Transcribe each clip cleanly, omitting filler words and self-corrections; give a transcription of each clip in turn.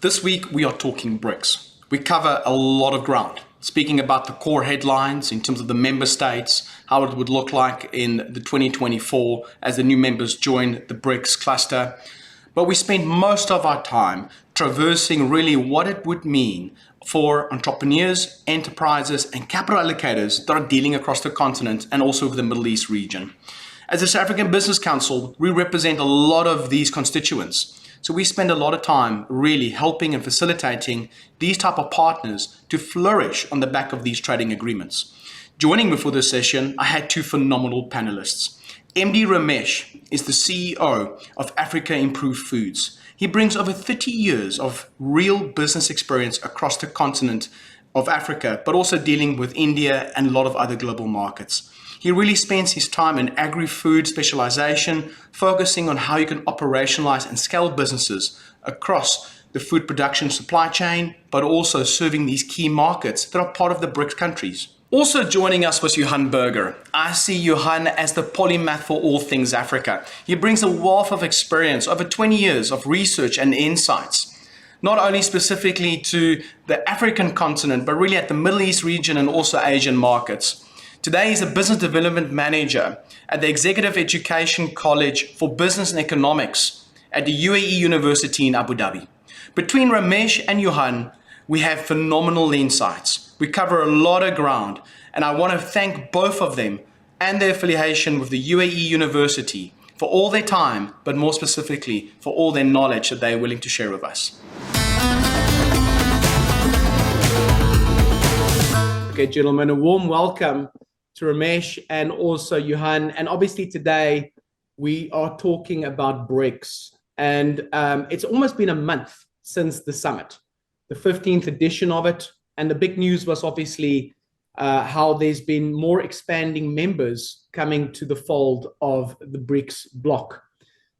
This week we are talking BRICS. We cover a lot of ground, speaking about the core headlines in terms of the member states, how it would look like in the 2024 as the new members join the BRICS cluster. But we spent most of our time traversing really what it would mean for entrepreneurs, enterprises, and capital allocators that are dealing across the continent and also the Middle East region. As the South African Business Council, we represent a lot of these constituents. So we spend a lot of time really helping and facilitating these type of partners to flourish on the back of these trading agreements. Joining me for this session, I had two phenomenal panelists. MD Ramesh is the CEO of Africa Improved Foods. He brings over 30 years of real business experience across the continent of Africa, but also dealing with India and a lot of other global markets. He really spends his time in agri-food specialization, focusing on how you can operationalize and scale businesses across the food production supply chain, but also serving these key markets that are part of the BRICS countries. Also joining us was Johan Berger. I see Johan as the polymath for all things Africa. He brings a wealth of experience, over 20 years of research and insights, not only specifically to the African continent, but really at the Middle East region and also Asian markets. Today, he's a business development manager at the Executive Education College for Business and Economics at the UAE University in Abu Dhabi. Between Ramesh and Johan, we have phenomenal insights. We cover a lot of ground, and I want to thank both of them and their affiliation with the UAE University for all their time, but more specifically for all their knowledge that they are willing to share with us. Okay, gentlemen, a warm welcome to Ramesh and also Johan. And obviously today we are talking about BRICS. And it's almost been a month since the summit, the 15th edition of it. And the big news was obviously how there's been more expanding members coming to the fold of the BRICS bloc.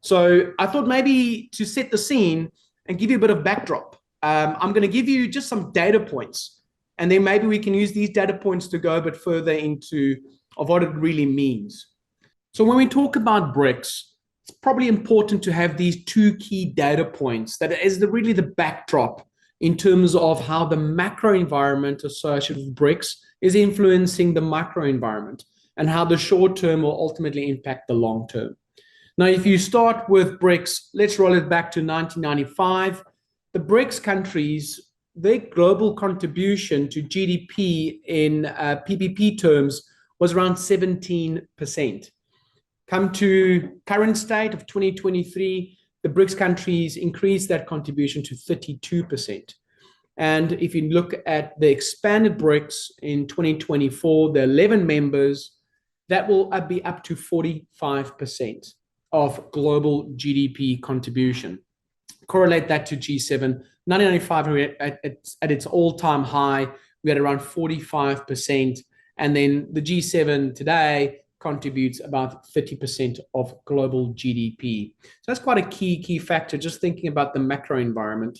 So I thought maybe to set the scene and give you a bit of backdrop, I'm going to give you just some data points. And then maybe we can use these data points to go a bit further into of what it really means. So when we talk about BRICS, it's probably important to have these two key data points that is really the backdrop in terms of how the macro environment associated with BRICS is influencing the micro environment and how the short term will ultimately impact the long term. Now, if you start with BRICS, let's roll it back to 1995. The BRICS countries, their global contribution to GDP in PPP terms was around 17%. Come to current state of 2023, the BRICS countries increased that contribution to 32%. And if you look at the expanded BRICS in 2024, the 11 members, that will be up to 45% of global GDP contribution. Correlate that to G7. 1995 at its all-time high, we had around 45%, and then the G7 today contributes about 30% of global GDP. So that's quite a key factor, just thinking about the macro environment.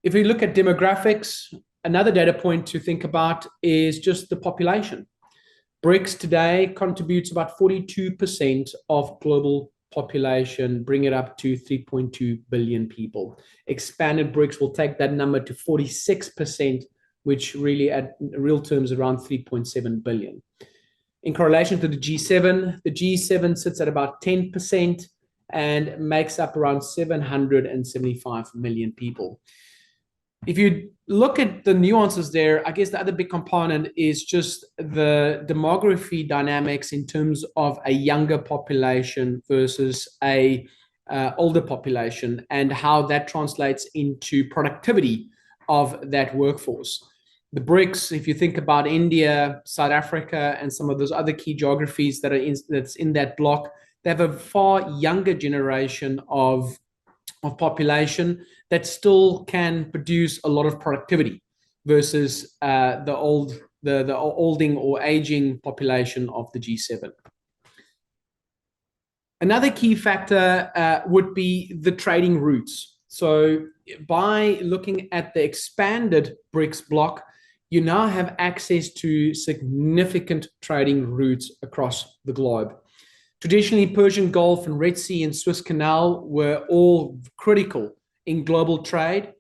If we look at demographics, another data point to think about is just the population. BRICS today contributes about 42% of global population, bring it up to 3.2 billion people. Expanded BRICS will take that number to 46%, which really at real terms around 3.7 billion. In correlation to the G7 sits at about 10% and makes up around 775 million people. If you look at the nuances there, I guess the other big component is just the demography dynamics in terms of a younger population versus a older population and how that translates into productivity of that workforce. The BRICS, if you think about India, South Africa, and some of those other key geographies that are that's in that block, they have a far younger generation of population that still can produce a lot of productivity versus the olding or aging population of the G7. Another key factor would be the trading routes. So by looking at the expanded BRICS bloc, you now have access to significant trading routes across the globe. Traditionally, Persian Gulf and Red Sea and Suez Canal were all critical in global trade.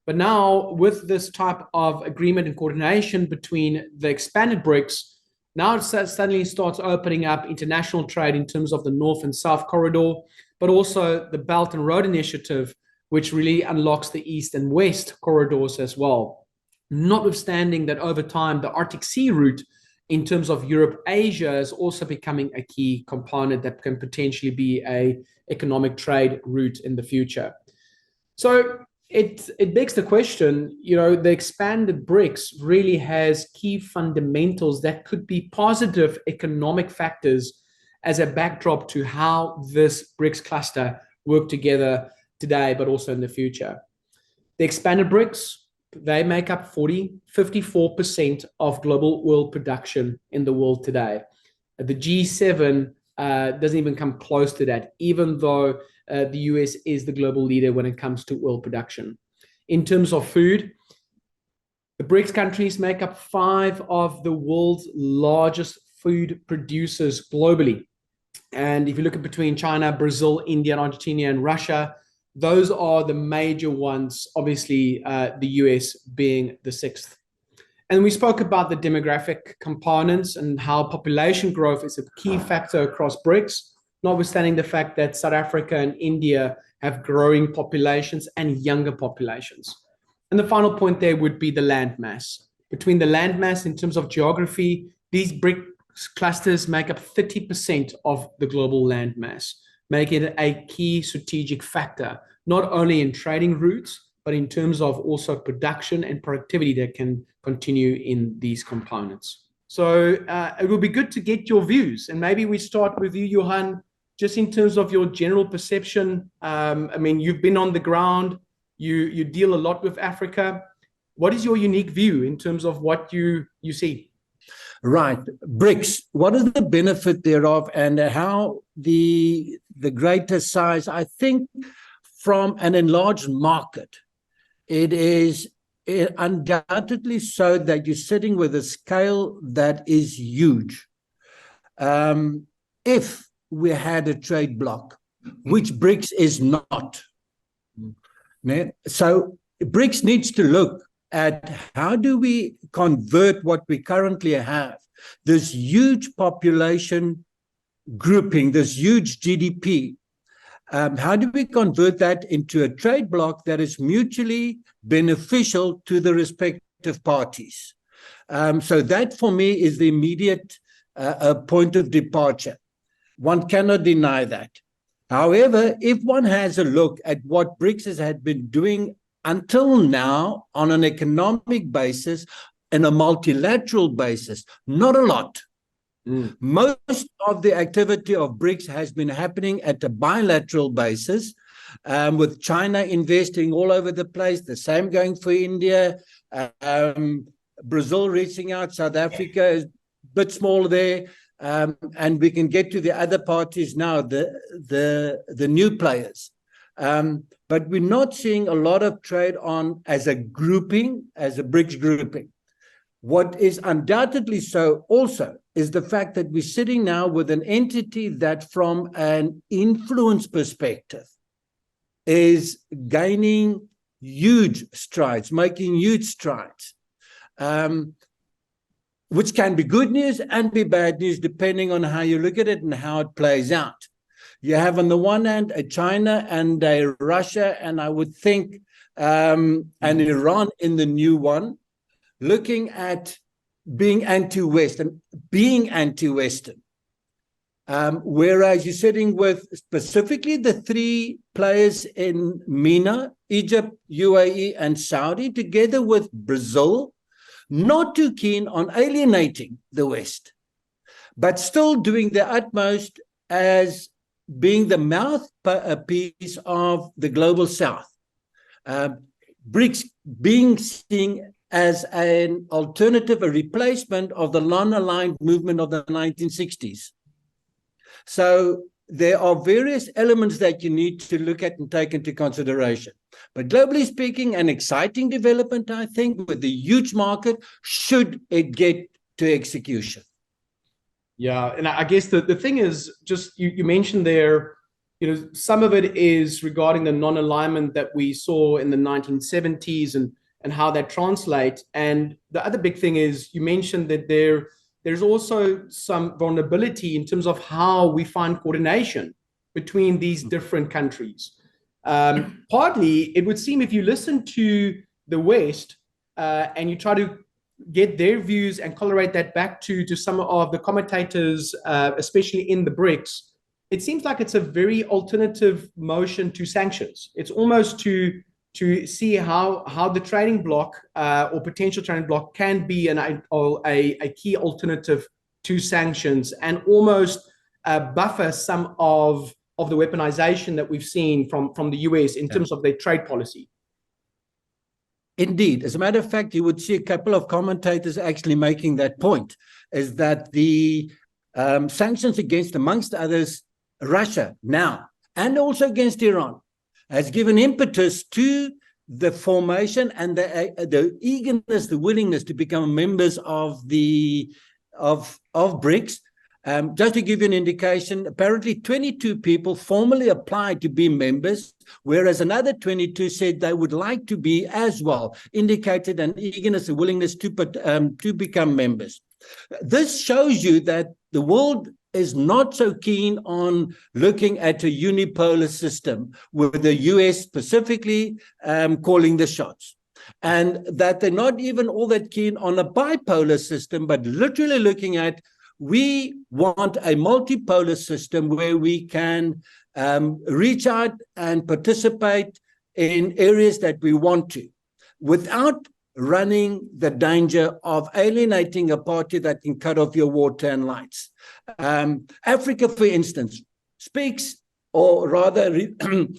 But now with this type of agreement and coordination between the expanded BRICS, now it suddenly starts opening up international trade in terms of the North and South corridor, but also the Belt and Road Initiative, which really unlocks the East and West corridors as well. Notwithstanding that over time, the Arctic Sea route in terms of Europe-Asia is also becoming a key component that can potentially be an economic trade route in the future. So it begs the question, the expanded BRICS really has key fundamentals that could be positive economic factors as a backdrop to how this BRICS cluster work together today, but also in the future. The expanded BRICS, they make up 54% of global oil production in the world today. The G7 doesn't even come close to that, even though the US is the global leader when it comes to oil production. In terms of food, the BRICS countries make up 5 of the world's largest food producers globally. And if you look at between China, Brazil, India, Argentina, and Russia, those are the major ones, obviously the US being the 6th. And we spoke about the demographic components and how population growth is a key factor across BRICS, notwithstanding the fact that South Africa and India have growing populations and younger populations. And the final point there would be the landmass. Between the landmass in terms of geography, these BRICS clusters make up 30% of the global landmass, making it a key strategic factor, not only in trading routes, but in terms of also production and productivity that can continue in these components. So it will be good to get your views. And maybe we start with you, Johan, just in terms of your general perception. I mean, you've been on the ground, you deal a lot with Africa. What is your unique view in terms of what you see? Right. BRICS, what is the benefit thereof, and how the greater size? I think from an enlarged market, it is undoubtedly so that you're sitting with a scale that is huge. If we had a trade bloc, which BRICS is not. So BRICS needs to look at how do we convert what we currently have, this huge population grouping, this huge GDP. How do we convert that into a trade bloc that is mutually beneficial to the respective parties? So that for me is the immediate point of departure. One cannot deny that. However, if one has a look at what BRICS had been doing until now on an economic basis and a multilateral basis, not a lot. Most of the activity of BRICS has been happening at a bilateral basis, with China investing all over the place, the same going for India, Brazil reaching out, South Africa is a bit smaller there, and we can get to the other parties now, the new players. But we're not seeing a lot of trade on as a grouping, as a BRICS grouping. What is undoubtedly so also is the fact that we're sitting now with an entity that from an influence perspective is gaining huge strides, making huge strides, which can be good news and be bad news depending on how you look at it and how it plays out. You have on the one hand a China and a Russia, and I would think an Iran in the new one, looking at being anti-Western, whereas you're sitting with specifically the 3 players in MENA, Egypt, UAE, and Saudi, together with Brazil, not too keen on alienating the West, but still doing their utmost as being the mouthpiece of the global South. BRICS being seen as an alternative, a replacement of the non-aligned movement of the 1960s. So there are various elements that you need to look at and take into consideration. But globally speaking, an exciting development, I think, with the huge market, should it get to execution. Yeah, and I guess the thing is, just you mentioned there, some of it is regarding the non-alignment that we saw in the 1970s and how that translates. And the other big thing is you mentioned that there's also some vulnerability in terms of how we find coordination between these different countries. Partly, it would seem if you listen to the West and you try to get their views and correlate that back to some of the commentators, especially in the BRICS, it seems like it's a very alternative motion to sanctions. It's almost to see how the trading bloc or potential trading bloc can be a key alternative to sanctions and almost buffer some of the weaponization that we've seen from the US in terms of their trade policy. Indeed. As a matter of fact, you would see a couple of commentators actually making that point, is that the sanctions against, amongst others, Russia now, and also against Iran, has given impetus to the formation and the eagerness, the willingness to become members of BRICS. Just to give you an indication, apparently 22 people formally applied to be members, whereas another 22 said they would like to be as well, indicated an eagerness, a willingness to become members. This shows you that the world is not so keen on looking at a unipolar system with the US specifically calling the shots. And that they're not even all that keen on a bipolar system, but literally looking at, we want a multipolar system where we can reach out and participate in areas that we want to, without running the danger of alienating a party that can cut off your water and lights. Africa, for instance, speaks, or rather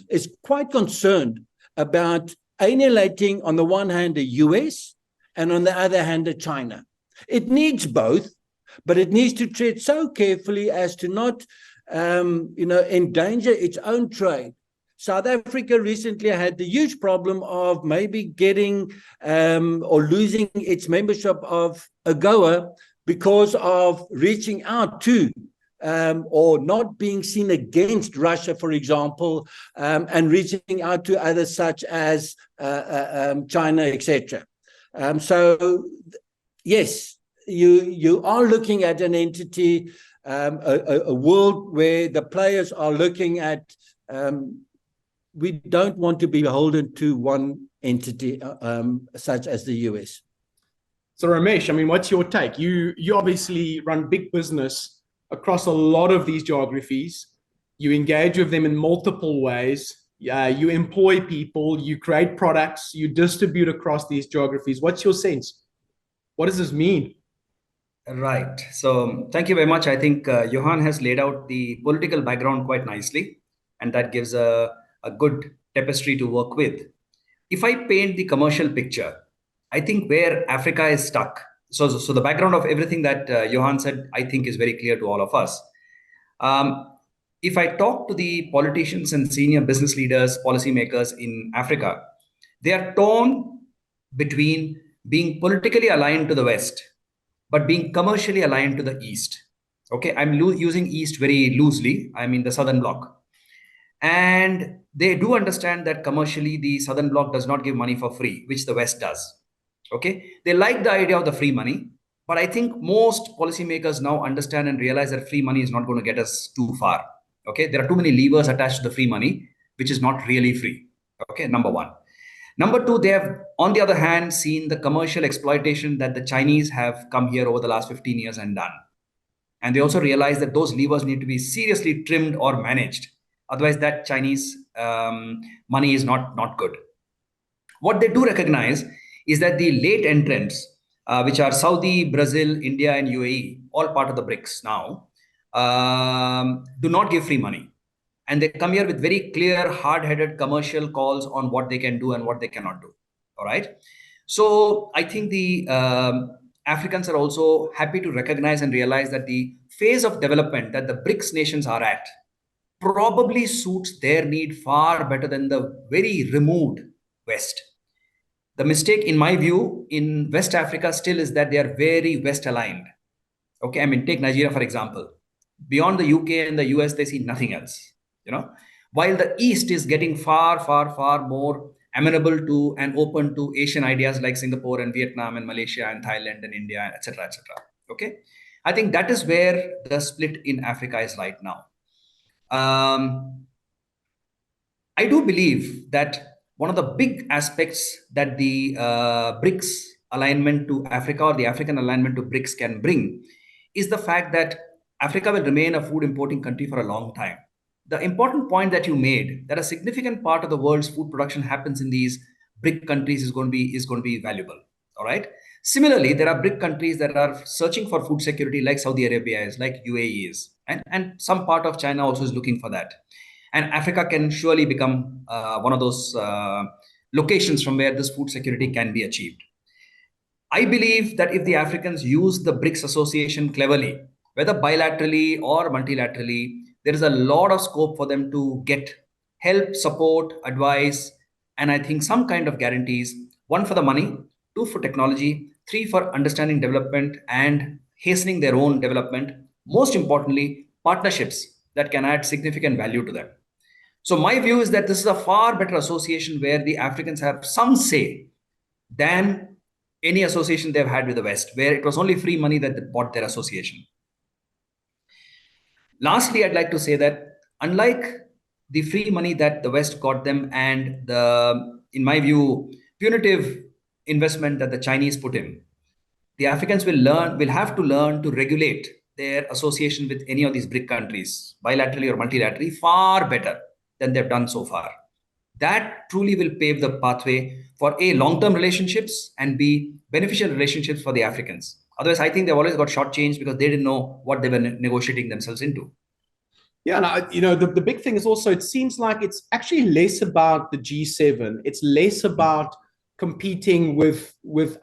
is quite concerned about alienating, on the one hand, the US, and on the other hand, the China. It needs both, but it needs to tread so carefully as to not endanger its own trade. South Africa recently had the huge problem of maybe getting or losing its membership of AGOA because of reaching out to or not being seen against Russia, for example, and reaching out to others such as China, etc. So, yes, you are looking at an entity, a world where the players are looking at. We don't want to be beholden to one entity such as the US. So Ramesh, I mean, what's your take? You obviously run big business across a lot of these geographies. You engage with them in multiple ways. You employ people, you create products, you distribute across these geographies. What's your sense? What does this mean? Right. So thank you very much. I think Johan has laid out the political background quite nicely, and that gives a good tapestry to work with. If I paint the commercial picture, I think where Africa is stuck. So the background of everything that Johan said, I think is very clear to all of us. If I talk to the politicians and senior business leaders, policymakers in Africa, they are torn between being politically aligned to the West, but being commercially aligned to the East. Okay, I'm using East very loosely. I mean the Southern Bloc. And they do understand that commercially the Southern Bloc does not give money for free, which the West does. Okay, they like the idea of the free money, but I think most policymakers now understand and realize that free money is not going to get us too far. Okay, there are too many levers attached to the free money, which is not really free. Okay, number one. Number two, they have, on the other hand, seen the commercial exploitation that the Chinese have come here over the last 15 years and done. And they also realize that those levers need to be seriously trimmed or managed. Otherwise, that Chinese money is not good. What they do recognize is that the late entrants, which are Saudi, Brazil, India, and UAE, all part of the BRICS now, do not give free money. And they come here with very clear, hard-headed commercial calls on what they can do and what they cannot do. All right. So I think the Africans are also happy to recognize and realize that the phase of development that the BRICS nations are at probably suits their need far better than the very removed West. The mistake, in my view, in West Africa still is that they are very West aligned. Okay, I mean, take Nigeria, for example. Beyond the UK and the US, they see nothing else. You know, while the East is getting far, far, far more amenable to and open to Asian ideas like Singapore and Vietnam and Malaysia and Thailand and India, etc., etc. Okay, I think that is where the split in Africa is right now. I do believe that one of the big aspects that the BRICS alignment to Africa or the African alignment to BRICS can bring is the fact that Africa will remain a food importing country for a long time. The important point that you made, that a significant part of the world's food production happens in these BRIC countries, is going to be valuable. All right. Similarly, there are BRIC countries that are searching for food security, like Saudi Arabia is, like UAE is, and some part of China also is looking for that. And Africa can surely become one of those locations from where this food security can be achieved. I believe that if the Africans use the BRICS association cleverly, whether bilaterally or multilaterally, there is a lot of scope for them to get help, support, advice, and I think some kind of guarantees. One, for the money; two, for technology; three, for understanding development and hastening their own development. Most importantly, partnerships that can add significant value to them. So my view is that this is a far better association where the Africans have some say than any association they've had with the West, where it was only free money that bought their association. Lastly, I'd like to say that unlike the free money that the West got them and the, in my view, punitive investment that the Chinese put in, the Africans will have to learn to regulate their association with any of these BRIC countries, bilaterally or multilaterally, far better than they've done so far. That truly will pave the pathway for A, long-term relationships, and B, beneficial relationships for the Africans. Otherwise, I think they've always got shortchanged because they didn't know what they were negotiating themselves into. Yeah, and the big thing is also, it seems like it's actually less about the G7. It's less about competing with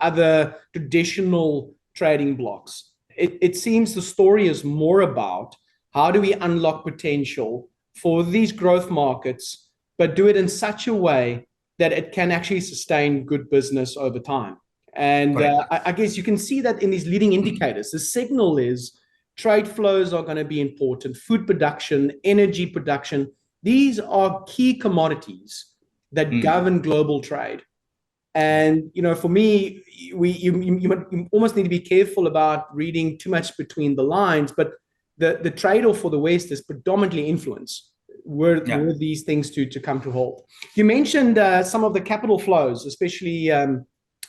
other traditional trading blocs. It seems the story is more about how do we unlock potential for these growth markets, but do it in such a way that it can actually sustain good business over time. And I guess you can see that in these leading indicators. The signal is trade flows are going to be important, food production, energy production. These are key commodities that govern global trade. And, for me, you almost need to be careful about reading too much between the lines, but the trade-off for the West is predominantly influence. Were these things to come to halt? You mentioned some of the capital flows, especially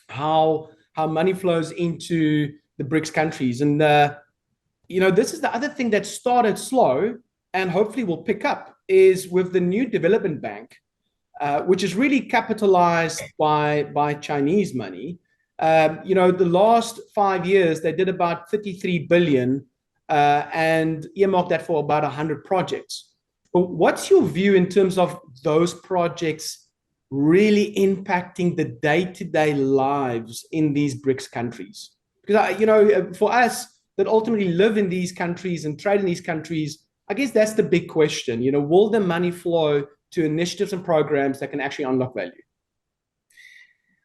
how money flows into the BRICS countries. And, this is the other thing that started slow and hopefully will pick up is with the new development bank, which is really capitalized by Chinese money. The last 5 years, they did about 33 billion and earmarked that for about 100 projects. But what's your view in terms of those projects really impacting the day-to-day lives in these BRICS countries? Because, for us that ultimately live in these countries and trade in these countries, I guess that's the big question. Will the money flow to initiatives and programs that can actually unlock value?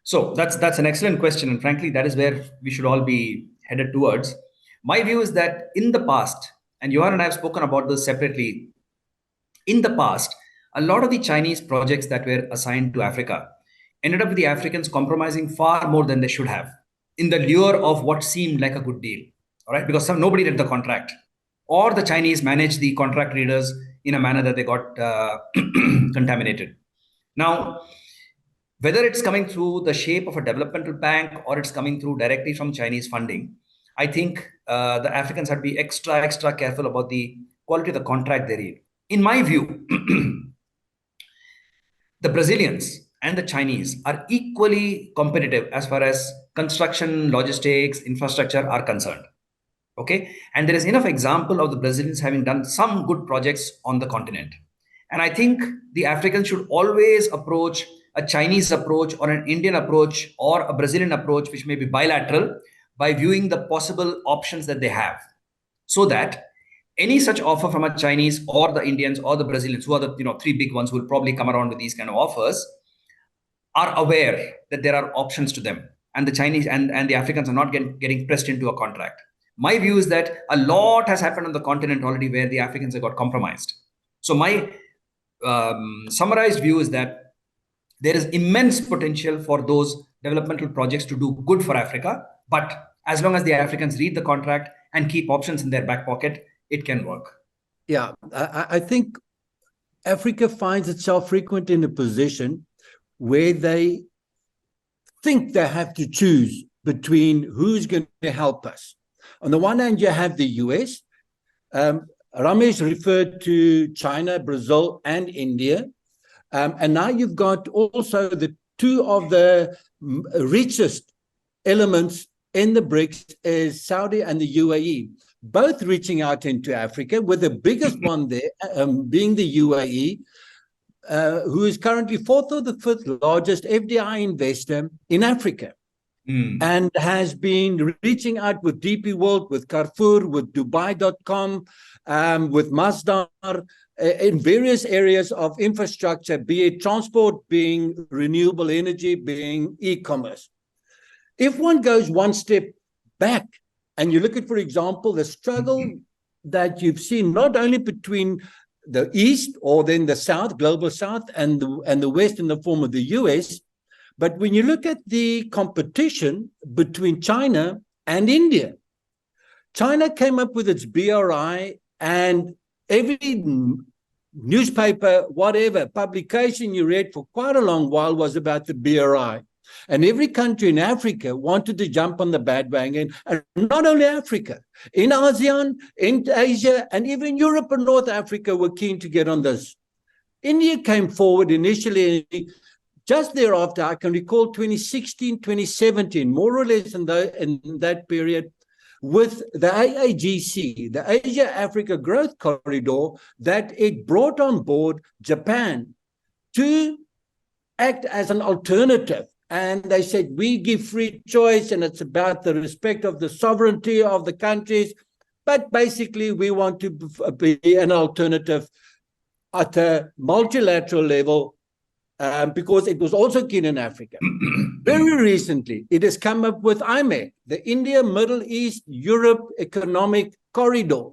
So that's an excellent question. And frankly, that is where we should all be headed towards. My view is that in the past, and Johan and I have spoken about this separately, in the past, a lot of the Chinese projects that were assigned to Africa ended up with the Africans compromising far more than they should have in the lure of what seemed like a good deal. All right, because nobody read the contract, or the Chinese managed the contract readers in a manner that they got contaminated. Now, whether it's coming through the shape of a developmental bank or it's coming through directly from Chinese funding, I think the Africans have to be extra careful about the quality of the contract they read. In my view, the Brazilians and the Chinese are equally competitive as far as construction, logistics, infrastructure are concerned. Okay, and there is enough example of the Brazilians having done some good projects on the continent. And I think the Africans should always approach a Chinese approach or an Indian approach or a Brazilian approach, which may be bilateral, by viewing the possible options that they have, so that any such offer from a Chinese or the Indians or the Brazilians, who are the three big ones who will probably come around with these kind of offers, are aware that there are options to them, and the Chinese and the Africans are not getting pressed into a contract. My view is that a lot has happened on the continent already where the Africans have got compromised. So my summarized view is that there is immense potential for those developmental projects to do good for Africa. But as long as the Africans read the contract and keep options in their back pocket, it can work. Yeah, I think Africa finds itself frequently in a position where they think they have to choose between who's going to help us. On the one hand, you have the US. Ramesh referred to China, Brazil, and India. And now you've got also the two of the richest elements in the BRICS is Saudi and the UAE, both reaching out into Africa, with the biggest one there being the UAE, who is currently fourth or the fifth largest FDI investor in Africa. And has been reaching out with DP World, with Carrefour, with Dubai.com, with Masdar, in various areas of infrastructure, be it transport, being renewable energy, being e-commerce. If one goes one step back and you look at, for example, the struggle that you've seen not only between the East or then the South, global South, and the West in the form of the US, but when you look at the competition between China and India, China came up with its BRI, and every newspaper, whatever, publication you read for quite a long while was about the BRI. And every country in Africa wanted to jump on the bandwagon, and not only Africa, in ASEAN, in Asia, and even Europe and North Africa were keen to get on this. India came forward initially. Just thereafter, I can recall 2016, 2017, more or less in that period, with the AAGC, the Asia-Africa Growth Corridor, that it brought on board Japan to act as an alternative. And they said, we give free choice, and it's about the respect of the sovereignty of the countries. But basically, we want to be an alternative at a multilateral level, because it was also keen in Africa. Very recently, it has come up with IMEC, the India, Middle East, Europe Economic Corridor,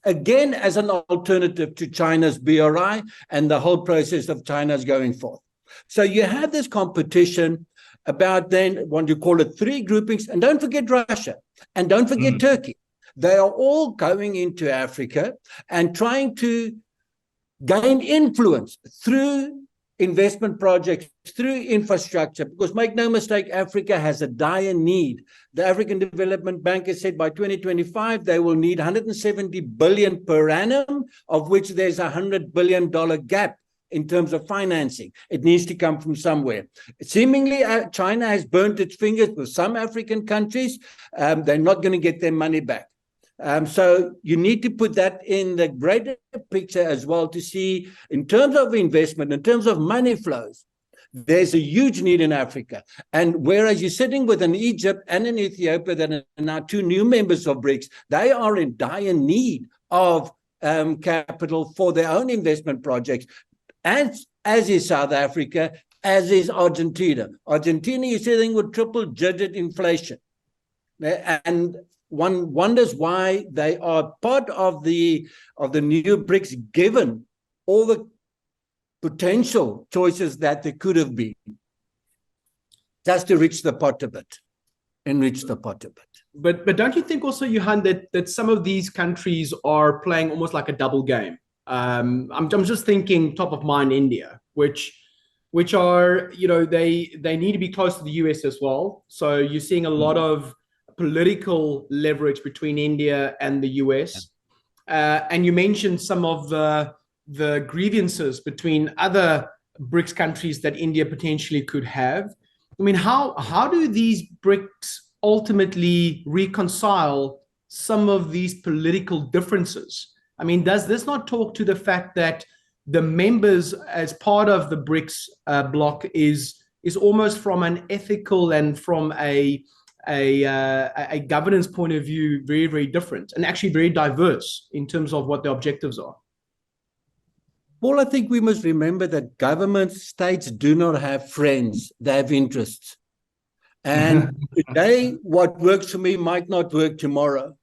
again as an alternative to China's BRI and the whole process of China's going forth. So you have this competition about then, what you call it, three groupings, and don't forget Russia, and don't forget Turkey. They are all going into Africa and trying to gain influence through investment projects, through infrastructure, because make no mistake, Africa has a dire need. The African Development Bank has said by 2025, they will need 170 billion per annum, of which there's a $100 billion gap in terms of financing. It needs to come from somewhere. Seemingly, China has burnt its fingers with some African countries. They're not going to get their money back. So you need to put that in the greater picture as well to see, in terms of investment, in terms of money flows, there's a huge need in Africa. And whereas you're sitting with an Egypt and an Ethiopia that are now two new members of BRICS, they are in dire need of capital for their own investment projects, as is South Africa, as is Argentina. Argentina is sitting with triple-digit inflation. And one wonders why they are part of the new BRICS, given all the potential choices that there could have been, just to reach the pot a bit, enrich the pot a bit. But don't you think also, Johan, that some of these countries are playing almost like a double game? I'm just thinking top of mind India, which are, they need to be close to the US as well. So you're seeing a lot of political leverage between India and the US. And you mentioned some of the grievances between other BRICS countries that India potentially could have. I mean, how do these BRICS ultimately reconcile some of these political differences? I mean, does this not talk to the fact that the members as part of the BRICS bloc is almost from an ethical and from a governance point of view very, very different, and actually very diverse in terms of what the objectives are? Well, I think we must remember that governments, states do not have friends, they have interests. And today, what works for me might not work tomorrow.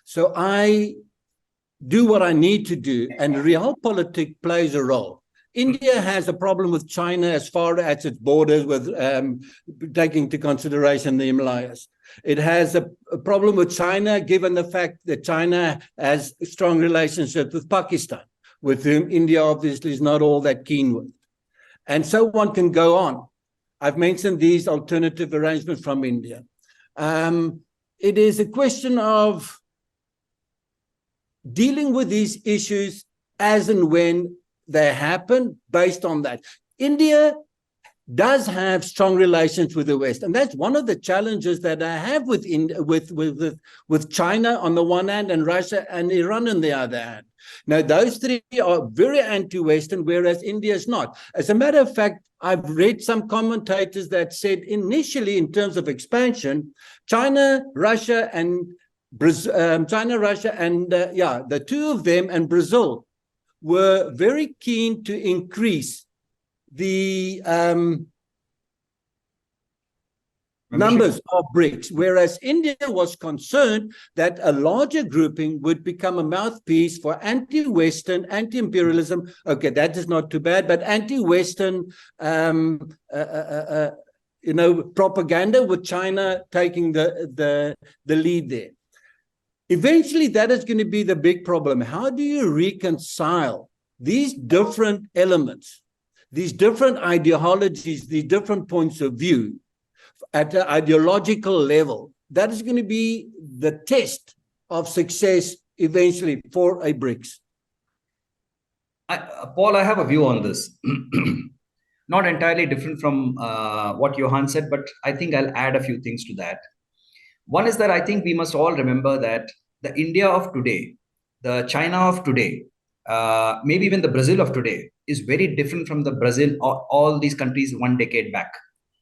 So I do what I need to do, and realpolitik plays a role. India has a problem with China as far as its borders with taking into consideration the Himalayas. It has a problem with China, given the fact that China has strong relationships with Pakistan, with whom India obviously is not all that keen with. And so one can go on. I've mentioned these alternative arrangements from India. It is a question of dealing with these issues as and when they happen based on that. India does have strong relations with the West, and that's one of the challenges that I have with China on the one hand and Russia and Iran on the other hand. Now, those three are very anti-Western, whereas India is not. As a matter of fact, I've read some commentators that said initially, in terms of expansion, China, Russia, and the two of them and Brazil were very keen to increase the numbers of BRICS, whereas India was concerned that a larger grouping would become a mouthpiece for anti-Western, anti-imperialism. Okay, that is not too bad, but anti-Western, propaganda, with China taking the lead there. Eventually, that is going to be the big problem. How do you reconcile these different elements, these different ideologies, these different points of view at an ideological level? That is going to be the test of success eventually for a BRICS. Paul, I have a view on this. Not entirely different from what Johan said, but I think I'll add a few things to that. One is that I think we must all remember that the India of today, the China of today, maybe even the Brazil of today is very different from the Brazil or all these countries 1 decade back.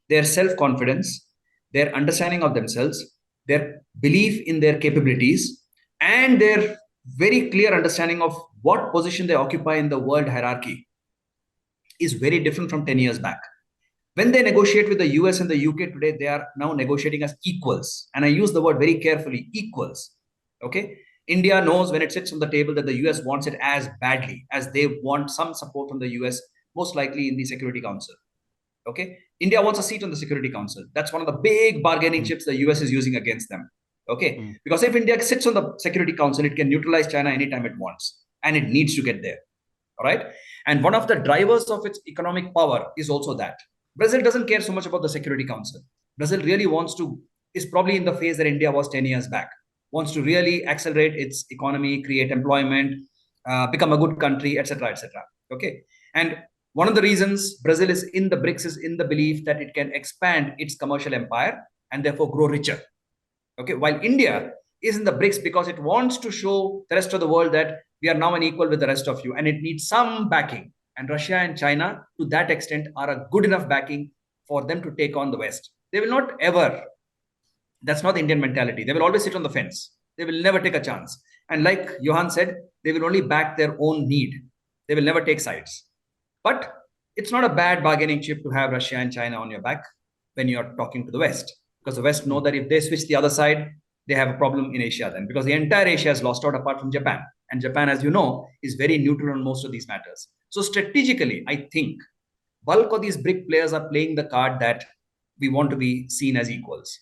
Their self-confidence, their understanding of themselves, their belief in their capabilities, and their very clear understanding of what position they occupy in the world hierarchy is very different from 10 years back. When they negotiate with the US and the UK today, they are now negotiating as equals. And I use the word very carefully, equals. Okay? India knows when it sits on the table that the US wants it as badly as they want some support from the US, most likely in the Security Council. Okay? India wants a seat on the Security Council. That's one of the big bargaining chips the US is using against them. Okay? Because if India sits on the Security Council, it can neutralize China anytime it wants. And it needs to get there. All right? And one of the drivers of its economic power is also that. Brazil doesn't care so much about the Security Council. Brazil really is probably in the phase that India was 10 years back, wants to really accelerate its economy, create employment, become a good country, etc., etc. Okay. And one of the reasons Brazil is in the BRICS is in the belief that it can expand its commercial empire and therefore grow richer. Okay. While India is in the BRICS because it wants to show the rest of the world that we are now an equal with the rest of you, and it needs some backing. And Russia and China, to that extent, are a good enough backing for them to take on the West. They will not ever, that's not the Indian mentality. They will always sit on the fence. They will never take a chance. And like Johan said, they will only back their own need. They will never take sides. But it's not a bad bargaining chip to have Russia and China on your back when you're talking to the West. Because the West know that if they switch the other side, they have a problem in Asia then. Because the entire Asia has lost out apart from Japan. And Japan, as you know, is very neutral on most of these matters. So strategically, I think bulk of these BRIC players are playing the card that we want to be seen as equals.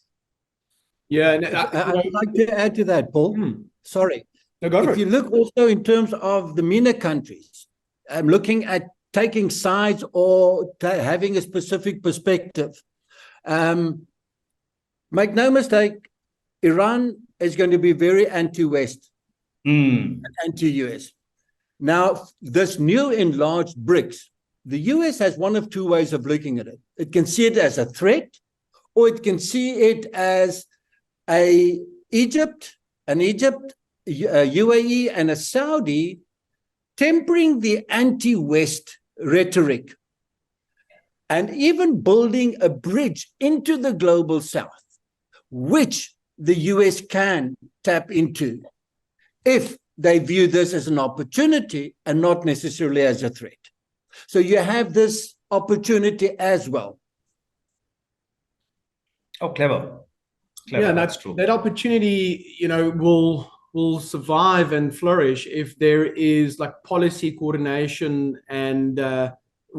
Yeah, I'd like to add to that, Paul. Sorry. No, go for if you look also in terms of the MENA countries, I'm looking at taking sides or having a specific perspective. Make no mistake, Iran is going to be very anti-West and anti-US. Now, this new enlarged BRICS, the US has one of two ways of looking at it. It can see it as a threat, or it can see it as Egypt, UAE, and a Saudi tempering the anti-West rhetoric and even building a bridge into the global south, which the US can tap into if they view this as an opportunity and not necessarily as a threat. So you have this opportunity as well. Oh, clever. Yeah, that's true. That opportunity, will will survive and flourish if there is like policy coordination and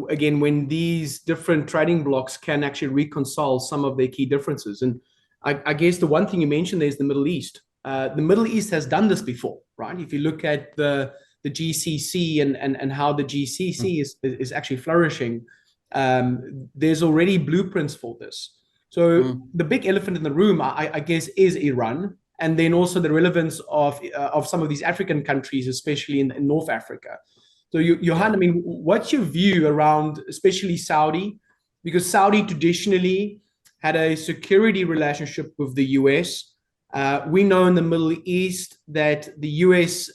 again, when these different trading blocks can actually reconcile some of their key differences. And I guess the one thing you mentioned there is the Middle East. The Middle East has done this before, right? If you look at the GCC and how the GCC is actually flourishing, there's already blueprints for this. So the big elephant in the room, I guess, is Iran, and then also the relevance of some of these African countries, especially in North Africa. So, Johan, I mean, what's your view around, especially Saudi? Because Saudi traditionally had a security relationship with the US. We know in the Middle East that the US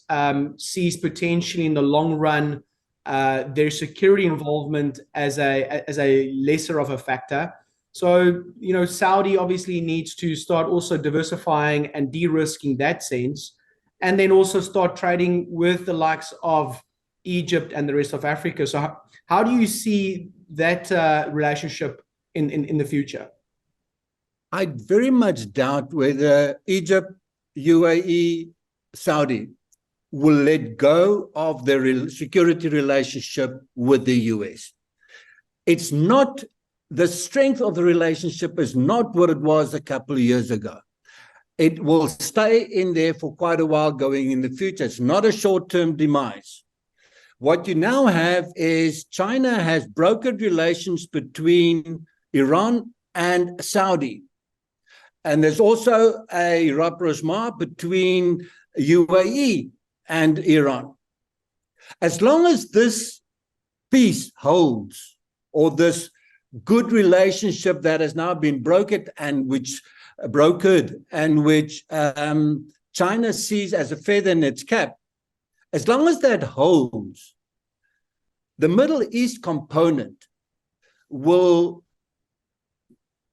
sees potentially in the long run their security involvement as a lesser of a factor. So, Saudi obviously needs to start also diversifying and de-risking that sense, and then also start trading with the likes of Egypt and the rest of Africa. So how do you see that relationship in the future? I very much doubt whether Egypt, UAE, Saudi will let go of their security relationship with the US. It's not, the strength of the relationship is not what it was a couple of years ago. It will stay in there for quite a while going in the future. It's not a short-term demise. What you now have is China has brokered relations between Iran and Saudi. And there's also a rapprochement between UAE and Iran. As long as this peace holds, or this good relationship that has now been brokered and which China sees as a feather in its cap, as long as that holds, the Middle East component will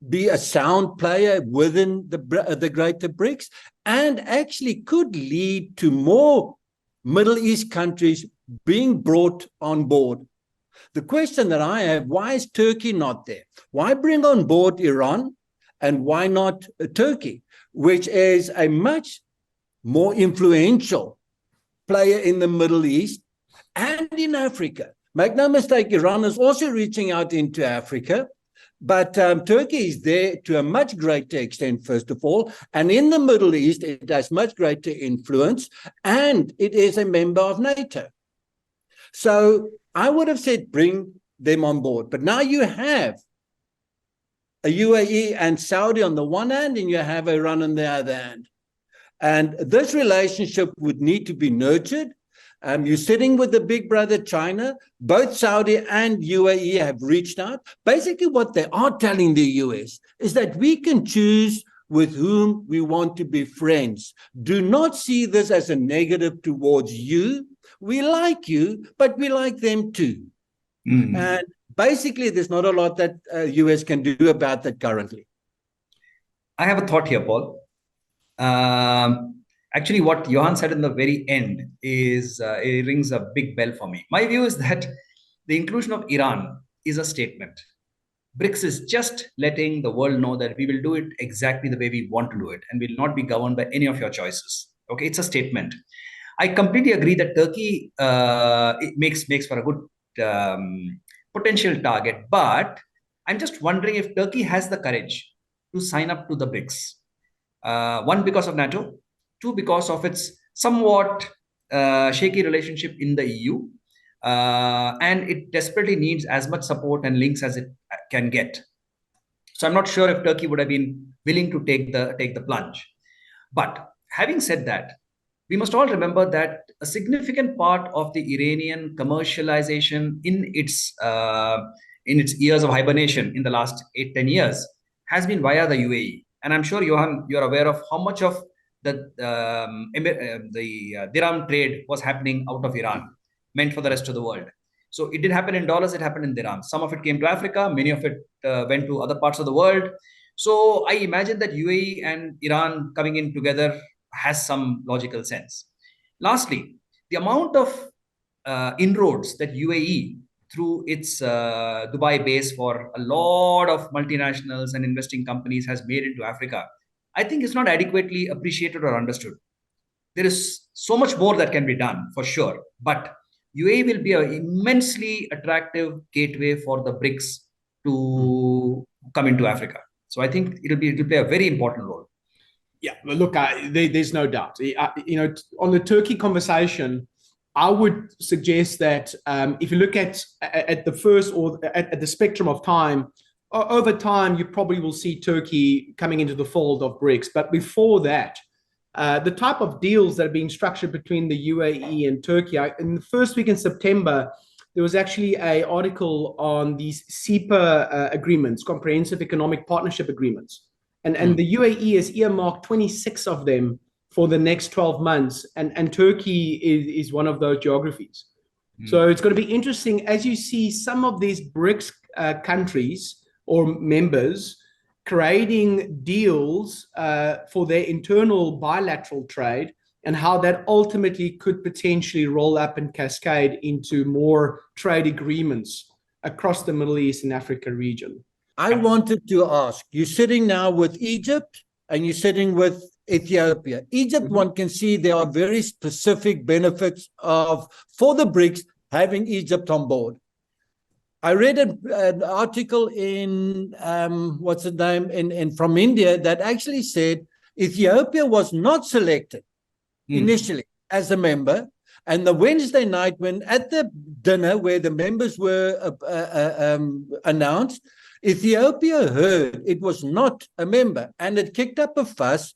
be a sound player within the greater BRICS, and actually could lead to more Middle East countries being brought on board. The question that I have, why is Turkey not there? Why bring on board Iran, and why not Turkey, which is a much more influential player in the Middle East and in Africa? Make no mistake, Iran is also reaching out into Africa, but Turkey is there to a much greater extent, first of all, and in the Middle East, it has much greater influence, and it is a member of NATO. So I would have said bring them on board, but now you have a UAE and Saudi on the one hand, and you have Iran on the other hand. And this relationship would need to be nurtured. You're sitting with the big brother China. Both Saudi and UAE have reached out. Basically, what they are telling the US is that we can choose with whom we want to be friends. Do not see this as a negative towards you. We like you, but we like them too. And basically, there's not a lot that US can do about that currently. I have a thought here, Paul. Actually, what Johan said in the very end is it rings a big bell for me. My view is that the inclusion of Iran is a statement. BRICS is just letting the world know that we will do it exactly the way we want to do it, and will not be governed by any of your choices. Okay, it's a statement. I completely agree that Turkey it makes for a good potential target, but I'm just wondering if Turkey has the courage to sign up to the BRICS. One, because of NATO. Two, because of its somewhat shaky relationship in the EU. And it desperately needs as much support and links as it can get. So I'm not sure if Turkey would have been willing to take the plunge. But having said that, we must all remember that a significant part of the Iranian commercialization in its years of hibernation in the last 8-10 years has been via the UAE. And I'm sure, Johan, you're aware of how much of the dirham trade was happening out of Iran, meant for the rest of the world. So it didn't happen in dollars, it happened in dirhams. Some of it came to Africa, many of it went to other parts of the world. So I imagine that UAE and Iran coming in together has some logical sense. Lastly, the amount of inroads that UAE, through its Dubai base for a lot of multinationals and investing companies, has made into Africa, I think it's not adequately appreciated or understood. there is so much more that can be done for sure. But UAE will be an immensely attractive gateway for the BRICS to come into Africa. So I think it'll play a very important role. Yeah, look, there's no doubt. On the Turkey conversation, I would suggest that if you look at the first or at the spectrum of time, over time, you probably will see Turkey coming into the fold of BRICS. But before that, the type of deals that are being structured between the UAE and Turkey, in the first week in September, there was actually an article on these CEPA agreements, Comprehensive Economic Partnership Agreements. And the UAE has earmarked 26 of them for the next 12 months. And Turkey is one of those geographies. So it's going to be interesting as you see some of these BRICS countries or members creating deals for their internal bilateral trade and how that ultimately could potentially roll up and cascade into more trade agreements across the Middle East and Africa region. I wanted to ask, you're sitting now with Egypt and you're sitting with Ethiopia. Egypt, one can see there are very specific benefits for the BRICS having Egypt on board. I read an article in what's the name in from India that actually said Ethiopia was not selected initially as a member, and the Wednesday night when at the dinner where the members were announced, Ethiopia heard it was not a member, and it kicked up a fuss.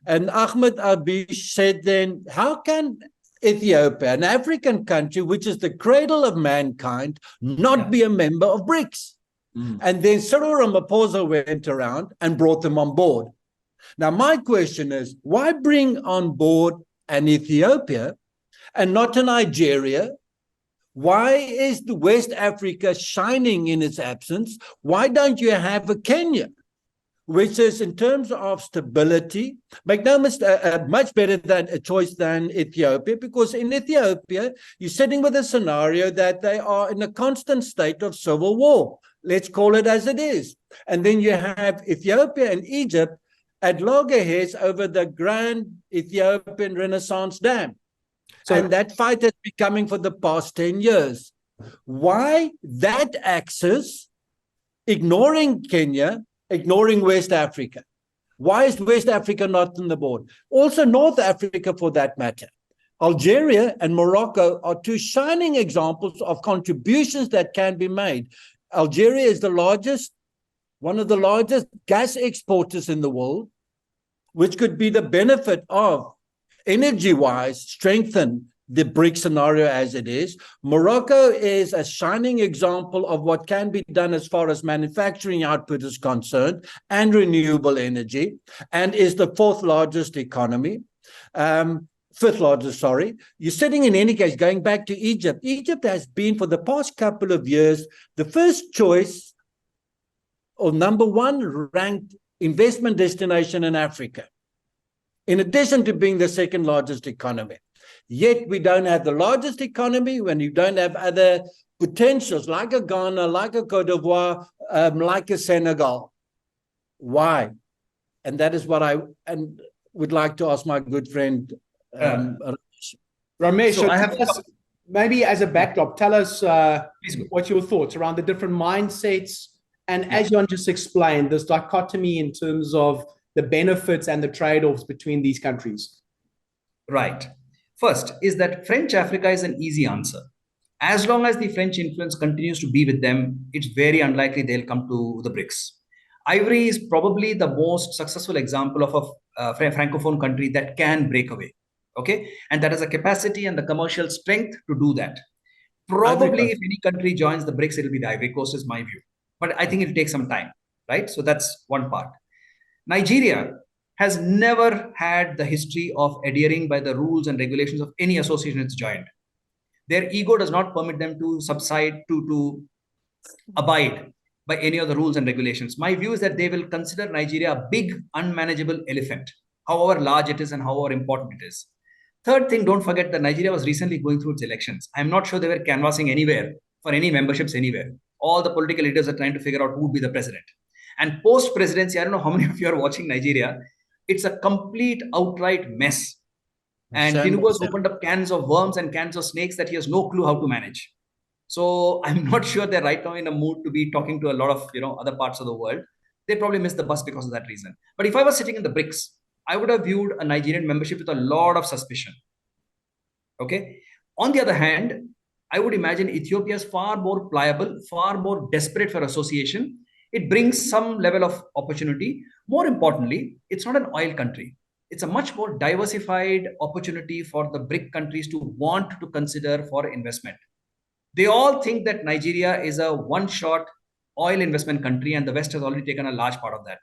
And Ahmed Abish said then, how can Ethiopia, an African country, which is the cradle of mankind, not be a member of BRICS? And then Cyril Ramaphosa went around and brought them on board. Now, my question is, why bring on board an Ethiopia and not a Nigeria? Why is the West Africa shining in its absence? Why don't you have a Kenya, which is in terms of stability, make no mistake, much better than a choice than Ethiopia, because in Ethiopia, you're sitting with a scenario that they are in a constant state of civil war. Let's call it as it is. And then you have Ethiopia and Egypt at loggerheads over the grand Ethiopian Renaissance Dam. And that fight has been coming for the past 10 years. Why that axis, ignoring Kenya, ignoring West Africa? Why is West Africa not on the board? Also North Africa for that matter. Algeria and Morocco are two shining examples of contributions that can be made. Algeria is one of the largest gas exporters in the world, which could be the benefit of energy-wise strengthen the BRICS scenario as it is. Morocco is a shining example of what can be done as far as manufacturing output is concerned and renewable energy, and is the fifth largest, sorry. You're sitting in any case, going back to Egypt. Egypt has been for the past couple of years, the first choice or number one ranked investment destination in Africa, in addition to being the second largest economy. Yet we don't have the largest economy when you don't have other potentials like a Ghana, like a Cote d'Ivoire, like a Senegal. Why? And that is what I would like to ask my good friend Ramesh. So I have maybe as a backdrop, tell us what your thoughts around the different mindsets. And as Jan just explained, this dichotomy in terms of the benefits and the trade-offs between these countries. Right. First is that French Africa is an easy answer. As long as the French influence continues to be with them, it's very unlikely they'll come to the BRICS. Ivory is probably the most successful example of a francophone country that can break away. Okay. And that has a capacity and the commercial strength to do that. Probably if any country joins the BRICS, it'll be the Ivory Coast, is my view. But I think it'll take some time, right? So that's one part. Nigeria has never had the history of adhering by the rules and regulations of any association it's joined. Their ego does not permit them to to abide by any of the rules and regulations. My view is that they will consider Nigeria a big, unmanageable elephant, however large it is and however important it is. Third thing, don't forget that Nigeria was recently going through its elections. I'm not sure they were canvassing anywhere for any memberships anywhere. All the political leaders are trying to figure out who would be the president. And post-presidency, I don't know how many of you are watching Nigeria. It's a complete outright mess. And Shame Tinubu on has them. opened up cans of worms and cans of snakes that he has no clue how to manage. So I'm not sure they're right now in a mood to be talking to a lot of other parts of the world. They probably missed the bus because of that reason. But if I was sitting in the BRICS, I would have viewed a Nigerian membership with a lot of suspicion. Okay. On the other hand, I would imagine Ethiopia is far more pliable, far more desperate for association. It brings some level of opportunity. More importantly, it's not an oil country. It's a much more diversified opportunity for the BRIC countries to want to consider for investment. They all think that Nigeria is a one-shot oil investment country, and the West has already taken a large part of that.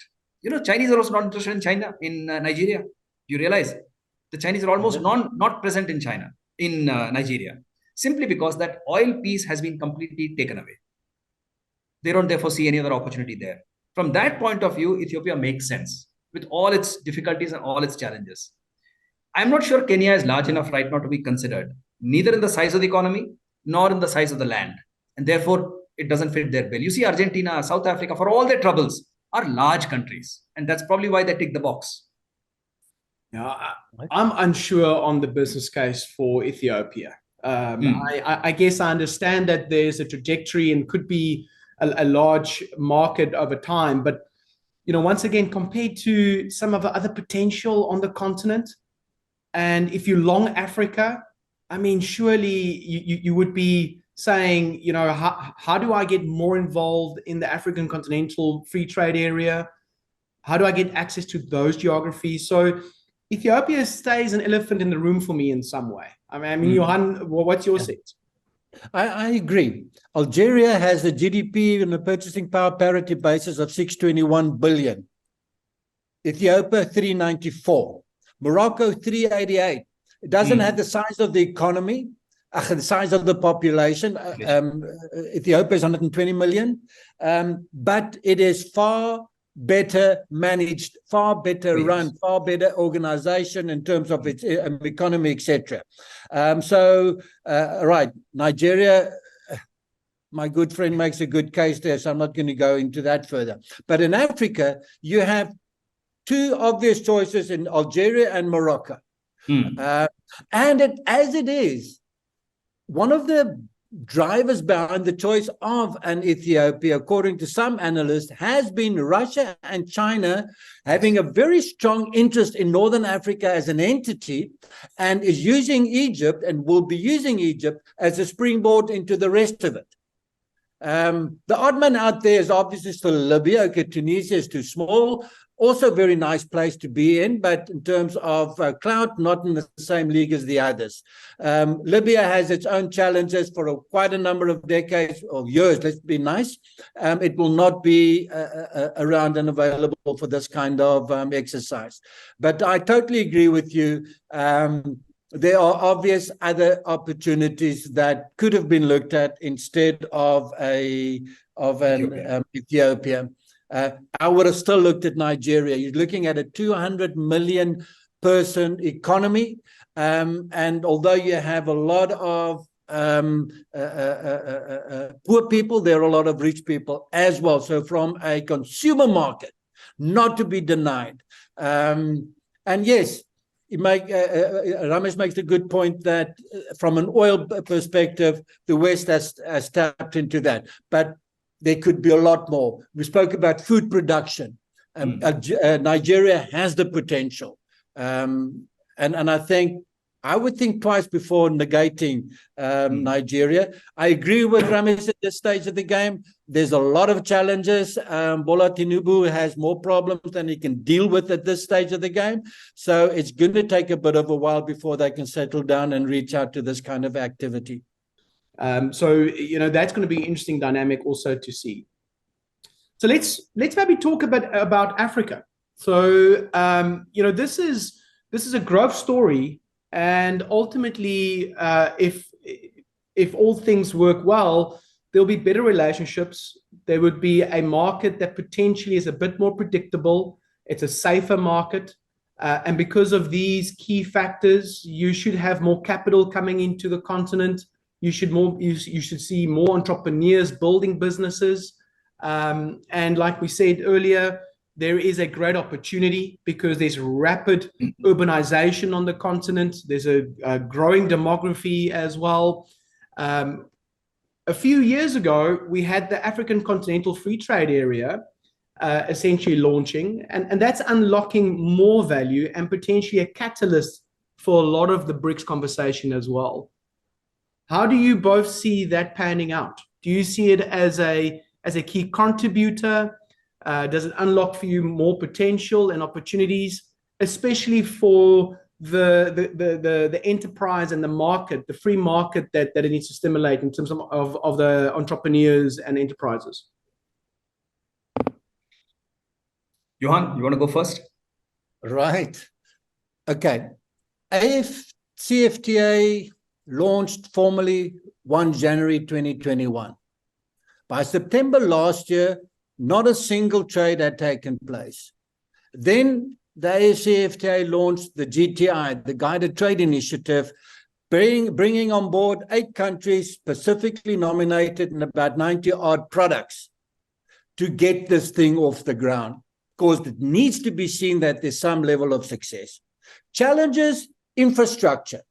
Chinese are also not interested in China, in Nigeria. You realize the Chinese are almost not present in China, in Nigeria, simply because that oil piece has been completely taken away. They don't therefore see any other opportunity there. From that point of view, Ethiopia makes sense with all its difficulties and all its challenges. I'm not sure Kenya is large enough right now to be considered, neither in the size of the economy nor in the size of the land. And therefore, it doesn't fit their bill. You see, Argentina, South Africa, for all their troubles, are large countries. And that's probably why they tick the box. Yeah, I'm unsure on the business case for Ethiopia. I guess I understand that there's a trajectory and could be a large market over time, but once again, compared to some of the other potential on the continent, and if you long Africa, I mean, surely you would be saying, how do I get more involved in the African continental free trade area? How do I get access to those geographies? So Ethiopia stays an elephant in the room for me in some way. I mean, Johan, what's your sense? I agree. Algeria has a GDP on a purchasing power parity basis of 621 billion. Ethiopia 394. Morocco 388. It doesn't have the size of the economy, the size of the population. Ethiopia is 120 million, but it is far better managed, far better run, far better organization in terms of its economy, etc. Right, Nigeria, my good friend makes a good case there, so I'm not going to go into that further. But in Africa, you have two obvious choices in Algeria and Morocco. And as it is, one of the drivers behind the choice of an Ethiopia, according to some analysts, has been Russia and China having a very strong interest in Northern Africa as an entity, and is using Egypt and will be using Egypt as a springboard into the rest of it. The odd man out there is obviously still Libya. Okay, Tunisia is too small. Also, very nice place to be in, but in terms of clout, not in the same league as the others. Libya has its own challenges for quite a number of decades or years. Let's be nice. It will not be around and available for this kind of exercise. But I totally agree with you. There are obvious other opportunities that could have been looked at instead of an Ethiopia. I would have still looked at Nigeria. You're looking at a 200 million person economy. And although you have a lot of poor people, there are a lot of rich people as well. So from a consumer market, not to be denied. And yes, Ramesh makes a good point that from an oil perspective, the West has tapped into that. But there could be a lot more. We spoke about food production. Nigeria has the potential. And I would think twice before negating Nigeria. I agree with Ramesh at this stage of the game. There's a lot of challenges. Bola Tinubu has more problems than he can deal with at this stage of the game. So it's going to take a bit of a while before they can settle down and reach out to this kind of activity. So that's going to be an interesting dynamic also to see. So let's maybe talk about Africa. So this is a growth story, and ultimately, if all things work well, there'll be better relationships. There would be a market that potentially is a bit more predictable. It's a safer market, and because of these key factors, you should have more capital coming into the continent. You should see more entrepreneurs building businesses. And like we said earlier, there is a great opportunity because there's rapid urbanization on the continent. There's a growing demography as well. A few years ago, we had the African Continental Free Trade Area essentially launching, and that's unlocking more value and potentially a catalyst for a lot of the BRICS conversation as well. How do you both see that panning out? Do you see it as a key contributor? Does it unlock for you more potential and opportunities, especially for the enterprise and the market, the free market that it needs to stimulate in terms of the entrepreneurs and enterprises? Johan, you want to go first? Right. Okay. AFCFTA launched formally 1 January 2021. By September last year, not a single trade had taken place. Then the AFCFTA launched the GTI, the Guided Trade Initiative, bringing on board 8 countries specifically nominated and about 90-odd products to get this thing off the ground. Of course, it needs to be seen that there's some level of success. Challenges, infrastructure,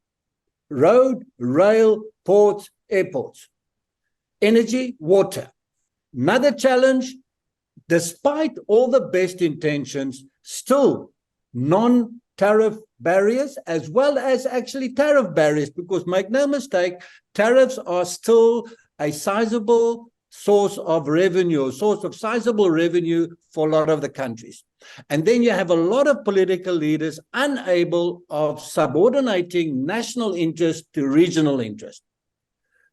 road, rail, ports, airports, energy, water. Another challenge, despite all the best intentions, still non-tariff barriers as well as actually tariff barriers, because make no mistake, tariffs are still a sizable source of revenue, sizable revenue for a lot of the countries. And then you have a lot of political leaders unable of subordinating national interest to regional interest.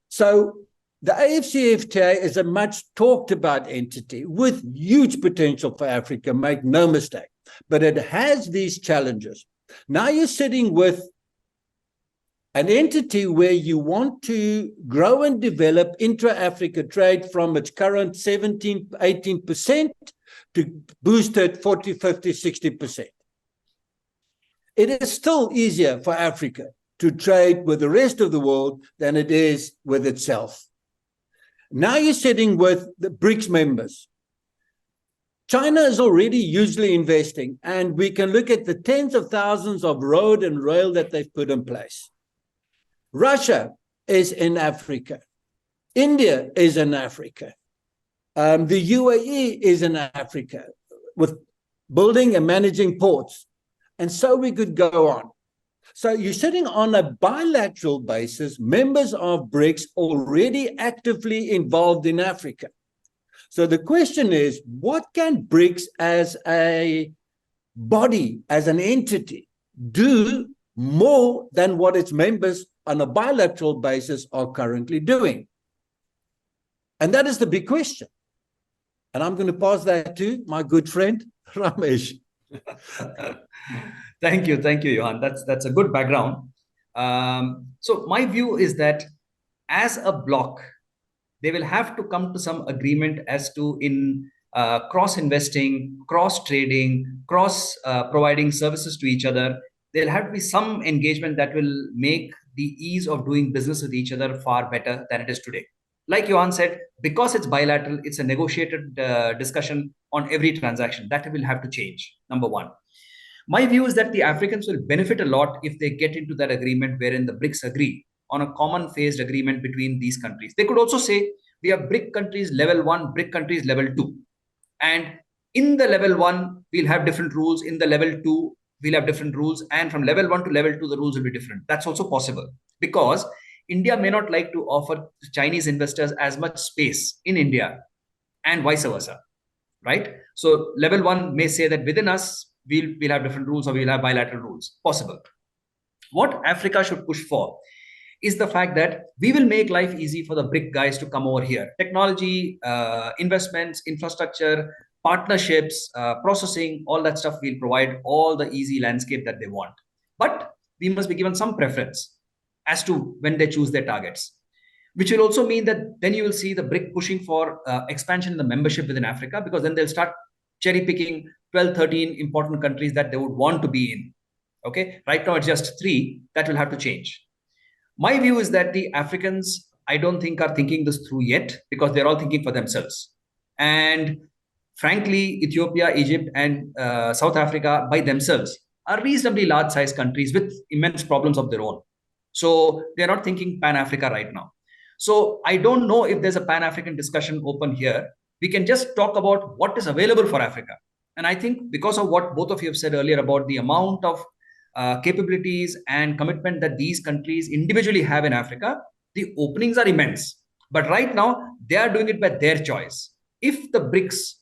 So the AFCFTA is a much talked about entity with huge potential for Africa, make no mistake, but it has these challenges. Now you're sitting with an entity where you want to grow and develop intra-Africa trade from its current 17, 18% to boost it 40, 50, 60%. It is still easier for Africa to trade with the rest of the world than it is with itself. Now you're sitting with the BRICS members. China is already hugely investing, and we can look at the tens of thousands of road and rail that they've put in place. Russia is in Africa. India is in Africa. The UAE is in Africa with building and managing ports. And so we could go on. So you're sitting on a bilateral basis, members of BRICS already actively involved in Africa. So the question is, what can BRICS as a body, as an entity, do more than what its members on a bilateral basis are currently doing? And that is the big question. And I'm going to pass that to my good friend, Ramesh. Thank you, Johan. That's a good background. So my view is that as a bloc, they will have to come to some agreement as to in cross-investing, cross-trading, providing services to each other. There'll have to be some engagement that will make the ease of doing business with each other far better than it is today. Like Johan said, because it's bilateral, it's a negotiated discussion on every transaction. That will have to change, number one. My view is that the Africans will benefit a lot if they get into that agreement wherein the BRICS agree on a common phased agreement between these countries. They could also say, we have BRIC countries level 1, BRIC countries level 2. And in the level 1, we'll have different rules. In the level 2, we'll have different rules. And from level 1 to level 2, the rules will be different. That's also possible because India may not like to offer Chinese investors as much space in India and vice versa, right? So level 1 may say that within us, we'll have different rules or we'll have bilateral rules. Possible. What Africa should push for is the fact that we will make life easy for the BRIC guys to come over here. Technology, investments, infrastructure, partnerships, processing, all that stuff we'll provide all the easy landscape that they want. But we must be given some preference as to when they choose their targets, which will also mean that then you will see the BRIC pushing for expansion in the membership within Africa, because then they'll start cherry picking 12, 13 important countries that they would want to be in. Okay, right now it's just 3. That will have to change. My view is that the Africans, I don't think are thinking this through yet, because they're all thinking for themselves. And Frankly, Ethiopia, Egypt, and South Africa by themselves are reasonably large sized countries with immense problems of their own. So they're not thinking Pan Africa right now. So I don't know if there's a Pan African discussion open here. We can just talk about what is available for Africa. And I think because of what both of you have said earlier about the amount of capabilities and commitment that these countries individually have in Africa, the openings are immense. But right now, they are doing it by their choice. If the BRICS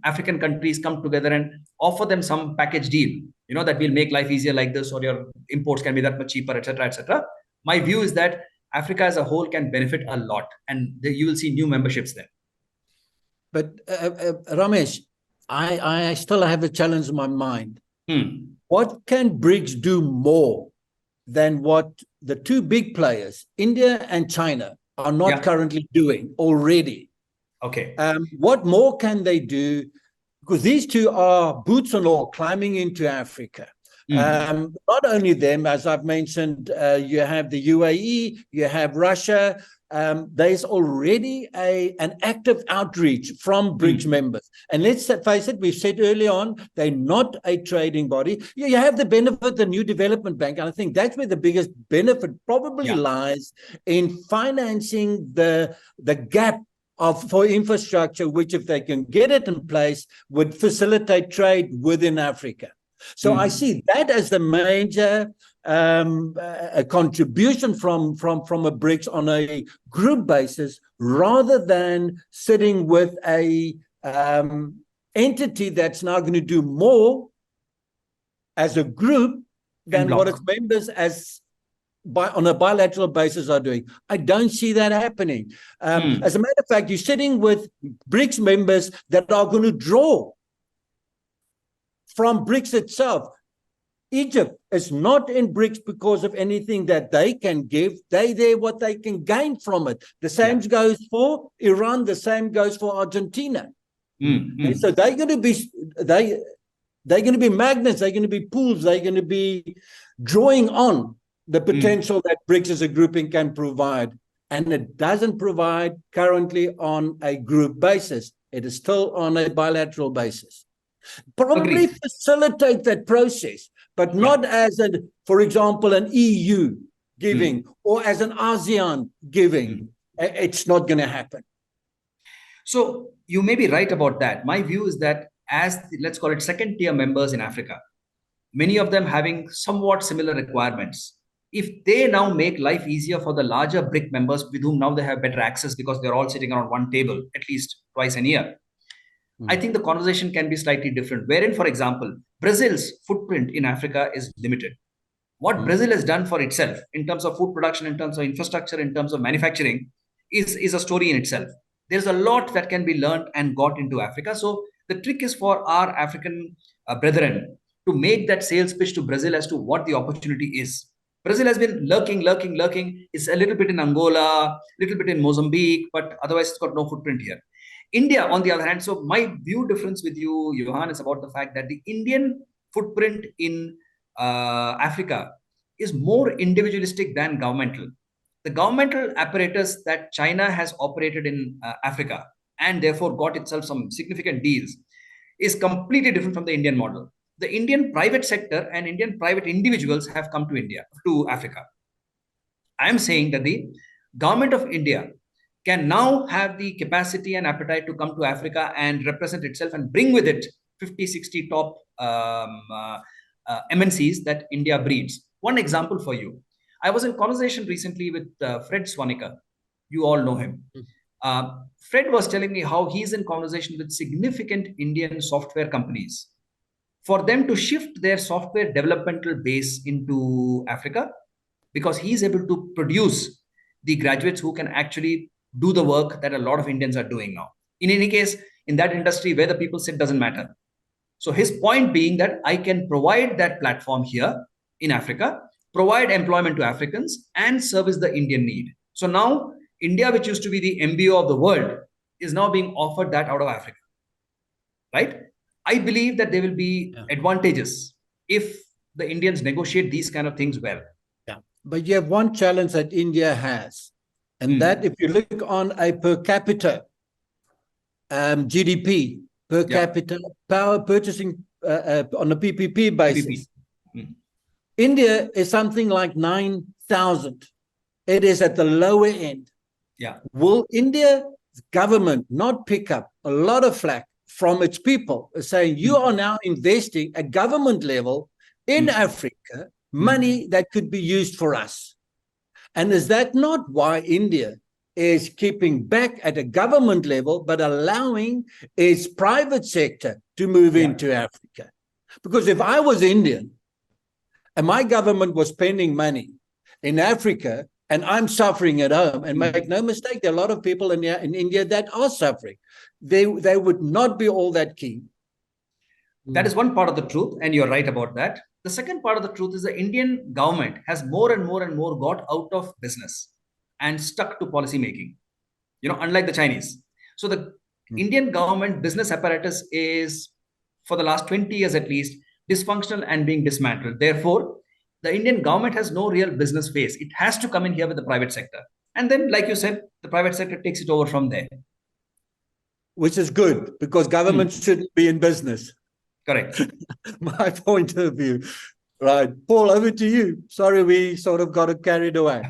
African countries come together and offer them some package deal, that will make life easier like this, or your imports can be that much cheaper, etc., etc. My view is that Africa as a whole can benefit a lot, and you will see new memberships there. But Ramesh, I still have a challenge in my mind. What can BRICS do more than what the two big players, India and China, are not currently doing already? Okay. What more can they do? Because these two are boots and all climbing into Africa. Not only them, as I've mentioned, you have the UAE, you have Russia. There's already an active outreach from BRICS members. And let's face it, we've said early on, they're not a trading body. You have the benefit of the New Development Bank. And I think that's where the biggest benefit probably lies in financing the gap for infrastructure, which if they can get it in place, would facilitate trade within Africa. So I see that as the major a contribution from a BRICS on a group basis, rather than sitting with a entity that's now going to do more as a group than what its members on a bilateral basis are doing. I don't see that happening. As a matter of fact, you're sitting with BRICS members that are going to draw from BRICS itself. Egypt is not in BRICS because of anything that they can give. They're what they can gain from it. The same goes for Iran. The same goes for Argentina. So they're going to be they're going to be magnets. They're going to be pools. They're going to be drawing on the potential that BRICS as a grouping can provide. And it doesn't provide currently on a group basis. It is still on a bilateral basis. Probably facilitate that process, but not as for example, an EU giving or as an ASEAN giving. It's not going to happen. So you may be right about that. My view is that as let's call it second tier members in Africa, many of them having somewhat similar requirements, if they now make life easier for the larger BRIC members with whom now they have better access because they're all sitting around one table at least twice a year, I think the conversation can be slightly different. Wherein, for example, Brazil's footprint in Africa is limited. What Brazil has done for itself in terms of food production, in terms of infrastructure, in terms of manufacturing is a story in itself. There's a lot that can be learned and got into Africa. So the trick is for our African brethren to make that sales pitch to Brazil as to what the opportunity is. Brazil has been lurking. It's a little bit in Angola, a little bit in Mozambique, but otherwise it's got no footprint here. India, on the other hand, so my view difference with you, Johan, is about the fact that the Indian footprint in Africa is more individualistic than governmental. The governmental apparatus that China has operated in Africa and therefore got itself some significant deals is completely different from the Indian model. The Indian private sector and Indian private individuals have come to Africa. I am saying that the government of India can now have the capacity and appetite to come to Africa and represent itself and bring with it 50, 60 top MNCs that India breeds. One example for you. I was in conversation recently with Fred Swanika. You all know him. Fred was telling me how he's in conversation with significant Indian software companies for them to shift their software developmental base into Africa, because he's able to produce the graduates who can actually do the work that a lot of Indians are doing now. In any case, in that industry, where the people sit doesn't matter. So his point being that I can provide that platform here in Africa, provide employment to Africans, and service the Indian need. So now India, which used to be the MBO of the world, is now being offered that out of Africa, right? I believe that there will be advantages if the Indians negotiate these kind of things well. Yeah, but you have one challenge that India has, and that if you look on a per capita GDP per capita, power purchasing on a PPP basis. India is something like 9,000. It is at the lower end. Yeah. Will India's government not pick up a lot of flack from its people saying you are now investing at government level in Africa money that could be used for us? And is that not why India is keeping back at a government level, but allowing its private sector to move into Africa? Because if I was Indian and my government was spending money in Africa and I'm suffering at home, and make no mistake, there are a lot of people in India that are suffering, they would not be all that keen. That is one part of the truth, and you're right about that. The second part of the truth is the Indian government has more and more got out of business and stuck to policy making, unlike the Chinese. So the Indian government business apparatus is, for the last 20 years at least, dysfunctional and being dismantled. Therefore, the Indian government has no real business face. It has to come in here with the private sector. And then, like you said, the private sector takes it over from there. Which is good, because government shouldn't be in business. Correct. My point of view. Right. Paul, over to you. Sorry, we sort of got carried away.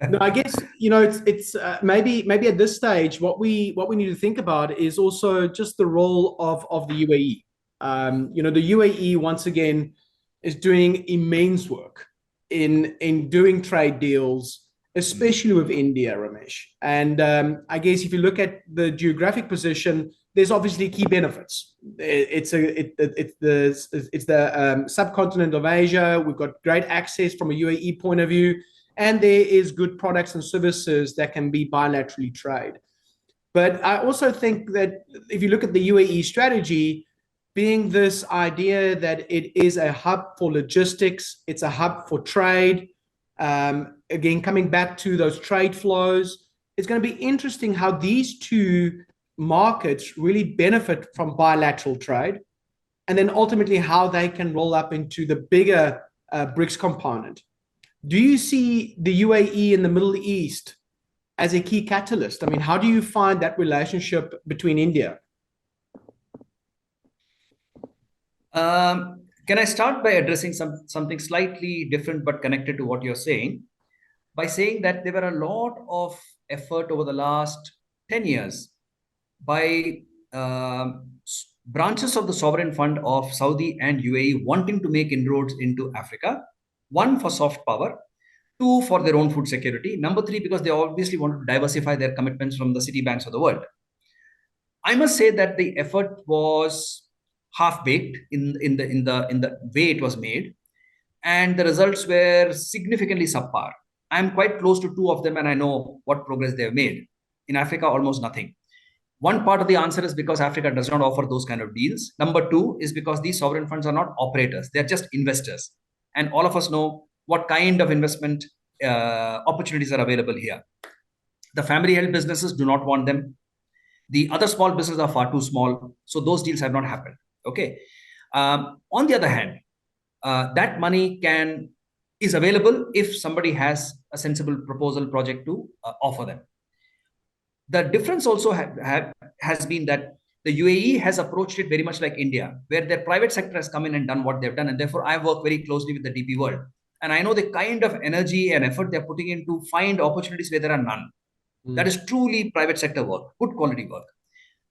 No, I guess, it's maybe at this stage, what we need to think about is also just the role of the UAE. The UAE, once again, is doing immense work in doing trade deals, especially with India, Ramesh. And I guess if you look at the geographic position, there's obviously key benefits. It's the subcontinent of Asia. We've got great access from a UAE point of view, and there is good products and services that can be bilaterally traded. But I also think that if you look at the UAE strategy, being this idea that it is a hub for logistics, it's a hub for trade. Again, coming back to those trade flows, it's going to be interesting how these two markets really benefit from bilateral trade, and then ultimately how they can roll up into the bigger BRICS component. Do you see the UAE in the Middle East as a key catalyst? I mean, how do you find that relationship between India? Can I start by addressing something slightly different but connected to what you're saying? By saying that there were a lot of effort over the last 10 years by branches of the sovereign fund of Saudi and UAE wanting to make inroads into Africa. One, for soft power. Two, for their own food security. Number three, because they obviously want to diversify their commitments from the city banks of the world. I must say that the effort was half-baked in the way it was made, and the results were significantly subpar. I'm quite close to two of them, and I know what progress they've made. In Africa, almost nothing. One part of the answer is because Africa does not offer those kind of deals. Number two is because these sovereign funds are not operators. They're just investors. And all of us know what kind of investment opportunities are available here. The family-held businesses do not want them. The other small businesses are far too small. So those deals have not happened. Okay. On the other hand, that money is available if somebody has a sensible proposal project to offer them. The difference also has been that the UAE has approached it very much like India, where their private sector has come in and done what they've done. And therefore, I work very closely with the DP world. And I know the kind of energy and effort they're putting in to find opportunities where there are none. That is truly private sector work, good quality work.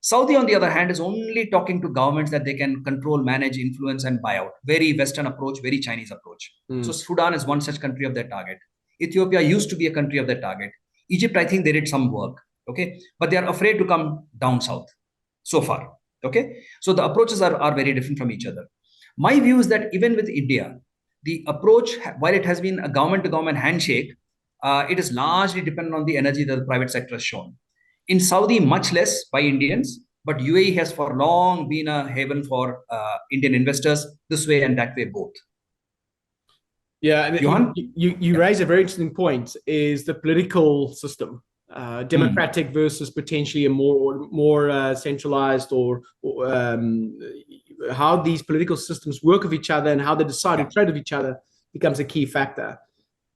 Saudi, on the other hand, is only talking to governments that they can control, manage, influence, and buy out. Very Western approach, very Chinese approach. So Sudan is one such country of their target. Ethiopia used to be a country of their target. Egypt, I think they did some work. Okay. But they are afraid to come down south so far. Okay. So the approaches are very different from each other. My view is that even with India, the approach, while it has been a government-to-government handshake, it is largely dependent on the energy that the private sector has shown. In Saudi, much less by Indians, but UAE has for long been a haven for Indian investors, this way and that way both. Yeah, and you raise a very interesting point, is the political system, democratic versus potentially a more centralized, or how these political systems work with each other and how they decide to trade with each other becomes a key factor.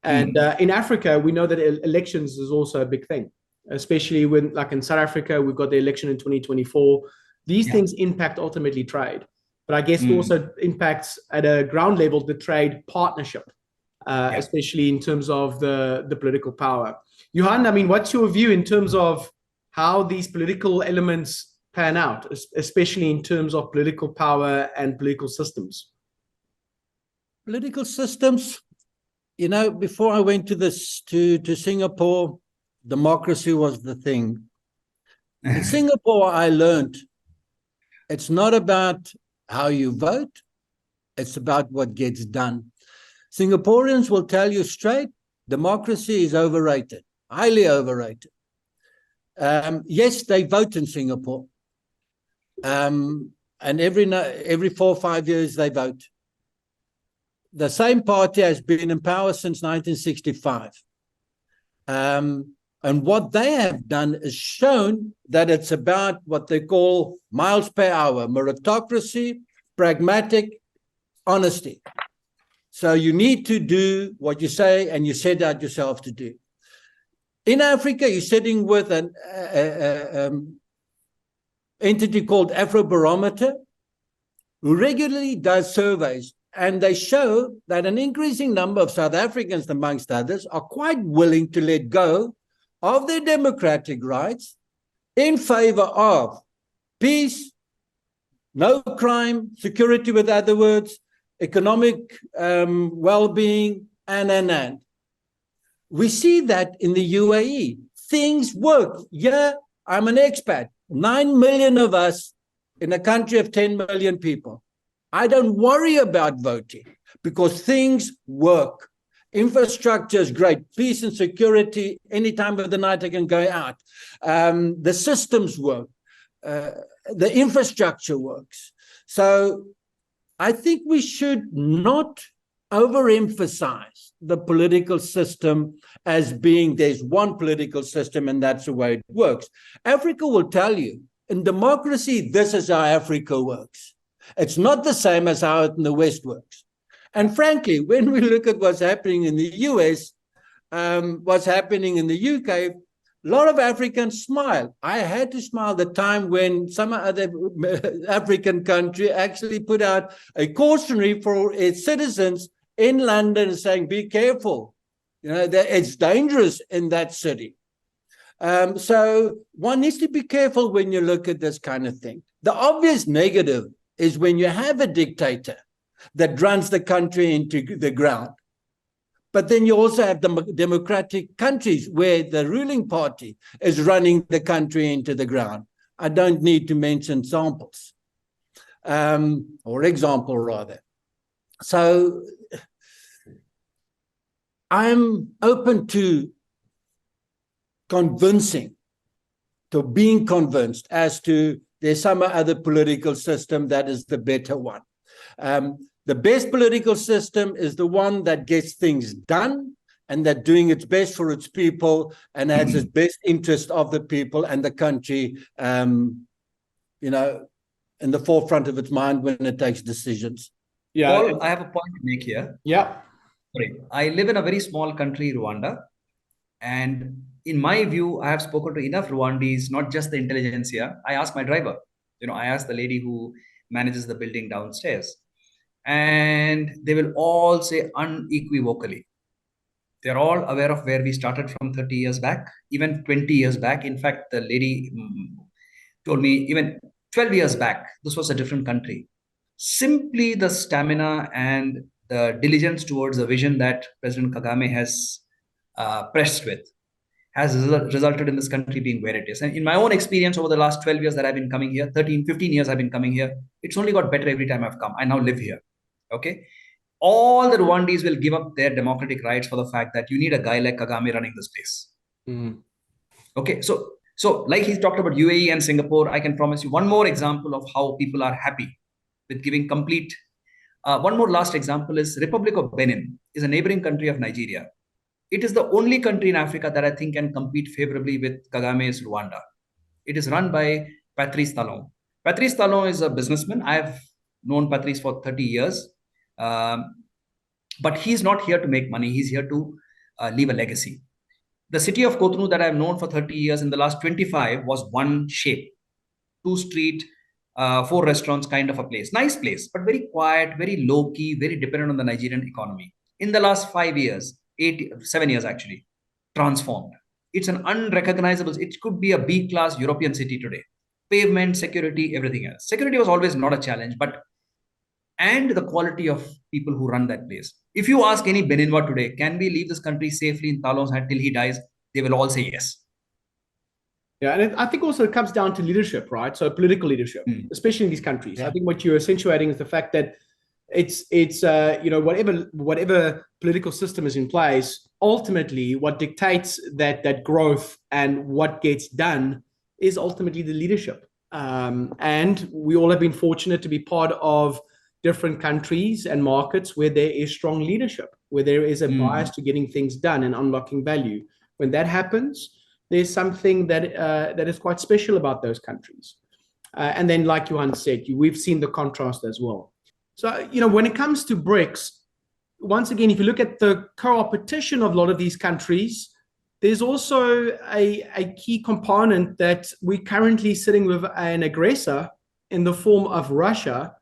And in Africa, we know that elections is also a big thing. especially when, like in South Africa, we've got the election in 2024. These things impact ultimately trade, but I guess it also impacts at a ground level the trade partnership, especially in terms of the political power. Johan, I mean, what's your view in terms of how these political elements pan out, especially in terms of political power and political systems? Political systems, you know, before I went to Singapore, democracy was the thing. In Singapore, I learned it's not about how you vote, it's about what gets done. Singaporeans will tell you straight, democracy is overrated, highly overrated. Yes, they vote in Singapore. And every 4 or 5 years they vote. The same party has been in power since 1965. And what they have done is shown that it's about what they call miles per hour, meritocracy, pragmatic, honesty. So you need to do what you say and you set out yourself to do. In Africa, you're sitting with an entity called Afrobarometer, who regularly does surveys, and they show that an increasing number of South Africans, amongst others, are quite willing to let go of their democratic rights in favor of peace, no crime, security, with other words, economic well-being, and. We see that in the UAE. Things work. Yeah, I'm an expat. 9 million of us in a country of 10 million people. I don't worry about voting because things work. Infrastructure is great. Peace and security, any time of the night I can go out. The systems work. The infrastructure works. So I think we should not overemphasize the political system as being there's one political system and that's the way it works. Africa will tell you, in democracy, this is how Africa works. It's not the same as how it in the West works. And frankly, when we look at what's happening in the US, what's happening in the UK, a lot of Africans smile. I had to smile the time when some other African country actually put out a cautionary for its citizens in London saying, be careful, you know, it's dangerous in that city. So one needs to be careful when you look at this kind of thing. The obvious negative is when you have a dictator that runs the country into the ground. But then you also have the democratic countries where the ruling party is running the country into the ground. I don't need to mention samples, or example rather. So I'm open to being convinced as to there's some other political system that is the better one. The best political system is the one that gets things done and that doing its best for its people and has its best interest of the people and the country, you know, in the forefront of its mind when it takes decisions. Yeah, Paul, I have a point to make here. Yeah. Sorry. I live in a very small country, Rwanda. And in my view, I have spoken to enough Rwandese, not just the intelligentsia. I asked my driver, you know, I asked the lady who manages the building downstairs. And they will all say unequivocally, they're all aware of where we started from 30 years back, even 20 years back. In fact, the lady told me even 12 years back, this was a different country. Simply the stamina and the diligence towards the vision that President Kagame has pressed with has resulted in this country being where it is. And in my own experience over the last 12 years that I've been coming here, 13, 15 years I've been coming here, it's only got better every time I've come. I now live here. Okay. All the Rwandese will give up their democratic rights for the fact that you need a guy like Kagame running this place. Okay. So like he talked about UAE and Singapore, I can promise you one more example of how people are happy with giving complete. One more last example is Republic of Benin is a neighboring country of Nigeria. It is the only country in Africa that I think can compete favorably with Kagame's Rwanda. It is run by Patrice Talon. Patrice Talon is a businessman. I have known Patrice for 30 years. But he's not here to make money. He's here to leave a legacy. The city of Cotonou that I've known for 30 years, in the last 25 was one shape, two street, four restaurants kind of a place. Nice place, but very quiet, very low key, very dependent on the Nigerian economy. In the last 5 years, 7 years actually, transformed. It's an unrecognizable, it could be a B class European city today. Pavement, security, everything else. Security was always not a challenge, but and the quality of people who run that place. If you ask any Beninwa today, can we leave this country safely in Talon's hand till he dies? They will all say yes. Yeah, and I think also it comes down to leadership, right? So political leadership, especially in these countries. Yeah. I think what you're accentuating is the fact that it's whatever political system is in place, ultimately what dictates that growth and what gets done is ultimately the leadership. And we all have been fortunate to be part of different countries and markets where there is strong leadership, where there is a bias to getting things done and unlocking value. When that happens, there's something that is quite special about those countries. And then, like Johan said, we've seen the contrast as well. So, when it comes to BRICS, once again, if you look at the co-opetition of a lot of these countries, there's also a key component that we're currently sitting with an aggressor in the form of Russia,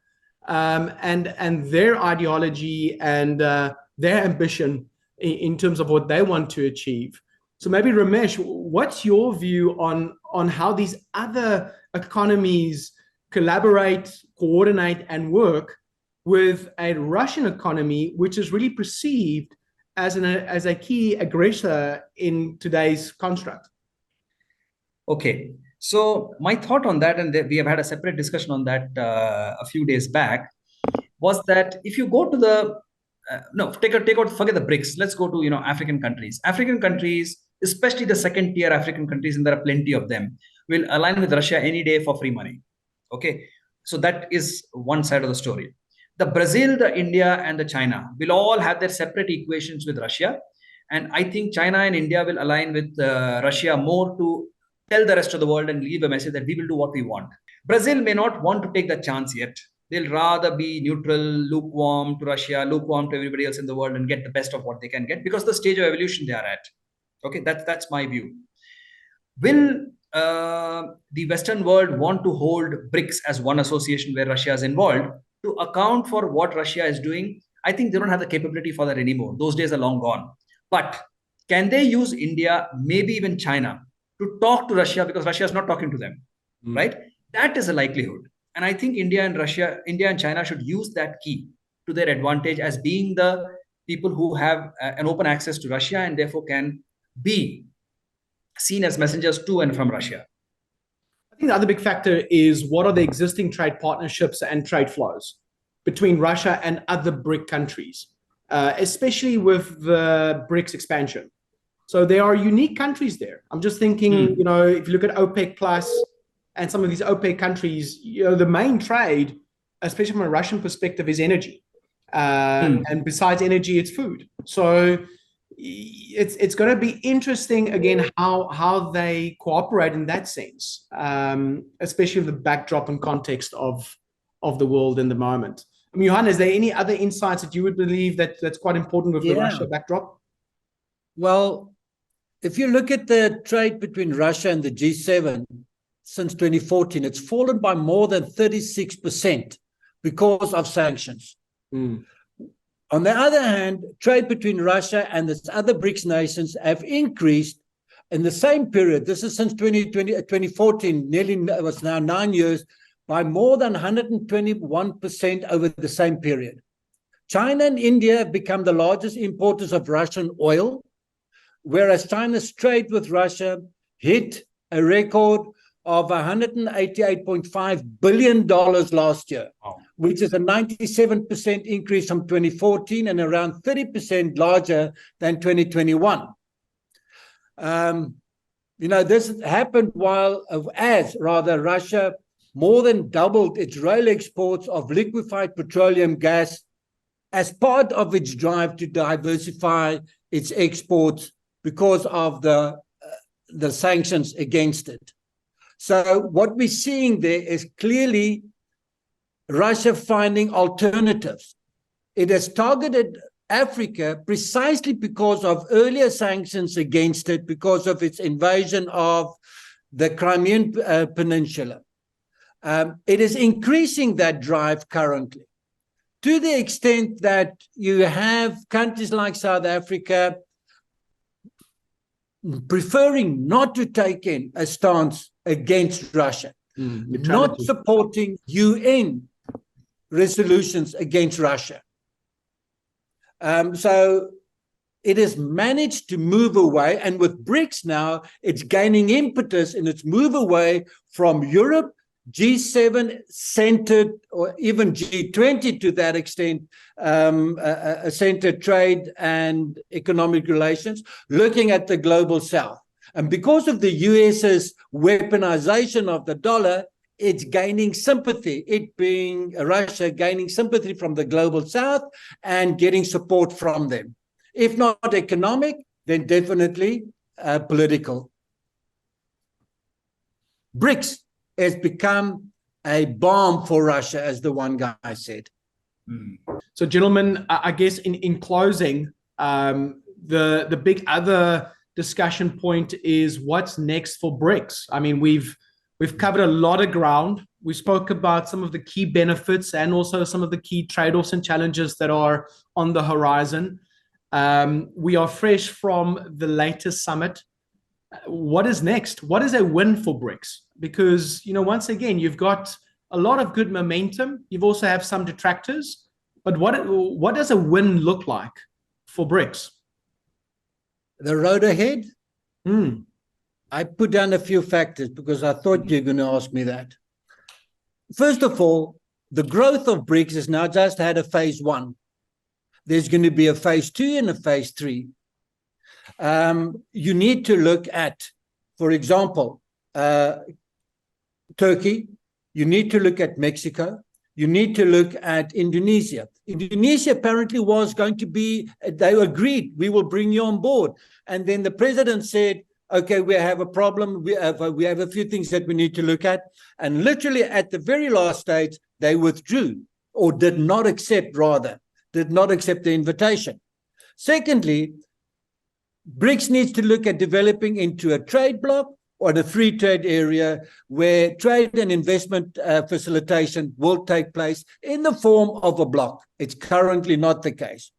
and their ideology and their ambition in terms of what they want to achieve. So maybe Ramesh, what's your view on how these other economies collaborate, coordinate, and work with a Russian economy, which is really perceived as a key aggressor in today's construct? Okay, so my thought on that, and we have had a separate discussion on that a few days back, was that if you go to the forget the BRICS. Let's go to African countries. African countries, especially the second tier African countries, and there are plenty of them, will align with Russia any day for free money. Okay, so that is one side of the story. The Brazil, the India, and the China will all have their separate equations with Russia, and I think China and India will align with Russia more to tell the rest of the world and leave a message that we will do what we want. Brazil may not want to take that chance yet. They'll rather be neutral, lukewarm to Russia, lukewarm to everybody else in the world, and get the best of what they can get because the stage of evolution they are at. Okay, that's my view. Will the Western world want to hold BRICS as one association where Russia is involved to account for what Russia is doing? I think they don't have the capability for that anymore. Those days are long gone. But can they use India, maybe even China, to talk to Russia because Russia is not talking to them, right? That is a likelihood. And I think India and China should use that key to their advantage as being the people who have an open access to Russia and therefore can be seen as messengers to and from Russia. I think the other big factor is what are the existing trade partnerships and trade flows between Russia and other BRIC countries, especially with the BRICS expansion. So there are unique countries there. I'm just thinking, if you look at OPEC Plus and some of these OPEC countries, the main trade, especially from a Russian perspective, is energy. And besides energy, it's food. So it's going to be interesting, again, how they cooperate in that sense, especially with the backdrop and context of the world in the moment. I mean, Johan, is there any other insights that you would believe that's quite important with the Russia backdrop? Well, if you look at the trade between Russia and the G7 since 2014, it's fallen by more than 36% because of sanctions. On the other hand, trade between Russia and the other BRICS nations have increased in the same period. This is since 2014, nearly was now 9 years, by more than 121% over the same period. China and India have become the largest importers of Russian oil, whereas China's trade with Russia hit a record of $188.5 billion last year, which is a 97% increase from 2014 and around 30% larger than 2021. This happened as Russia more than doubled its rail exports of liquefied petroleum gas as part of its drive to diversify its exports because of the sanctions against it. So what we're seeing there is clearly Russia finding alternatives. It has targeted Africa precisely because of earlier sanctions against it, because of its invasion of the Crimean Peninsula. It is increasing that drive currently, to the extent that you have countries like South Africa preferring not to take in a stance against Russia, not supporting UN resolutions against Russia. So it has managed to move away, and with BRICS now, it's gaining impetus in its move away from Europe, G7 centered, or even G20 to that extent, centered trade and economic relations, looking at the global south. And because of the US's weaponization of the dollar, it's gaining sympathy, it being Russia gaining sympathy from the global south and getting support from them. If not economic, then definitely political. BRICS has become a bomb for Russia, as the one guy said. So, gentlemen, I guess in closing, the big other discussion point is what's next for BRICS. I mean, we've covered a lot of ground. We spoke about some of the key benefits and also some of the key trade-offs and challenges that are on the horizon. We are fresh from the latest summit. What is next? What is a win for BRICS? Because, you know, once again, you've got a lot of good momentum. You've also have some detractors. But what does a win look like for BRICS? The road ahead? I put down a few factors because I thought you were going to ask me that. First of all, the growth of BRICS has now just had a phase 1. There's going to be a phase 2 and a phase 3. You need to look at, for example, Turkey. You need to look at Mexico. You need to look at Indonesia. Indonesia apparently was going to be, they agreed, we will bring you on board. And then the president said, okay, we have a problem. We have a few things that we need to look at. And literally at the very last stage, they withdrew, or did not accept the invitation. Secondly, BRICS needs to look at developing into a trade bloc or a free trade area where trade and investment facilitation will take place in the form of a bloc. It's currently not the case.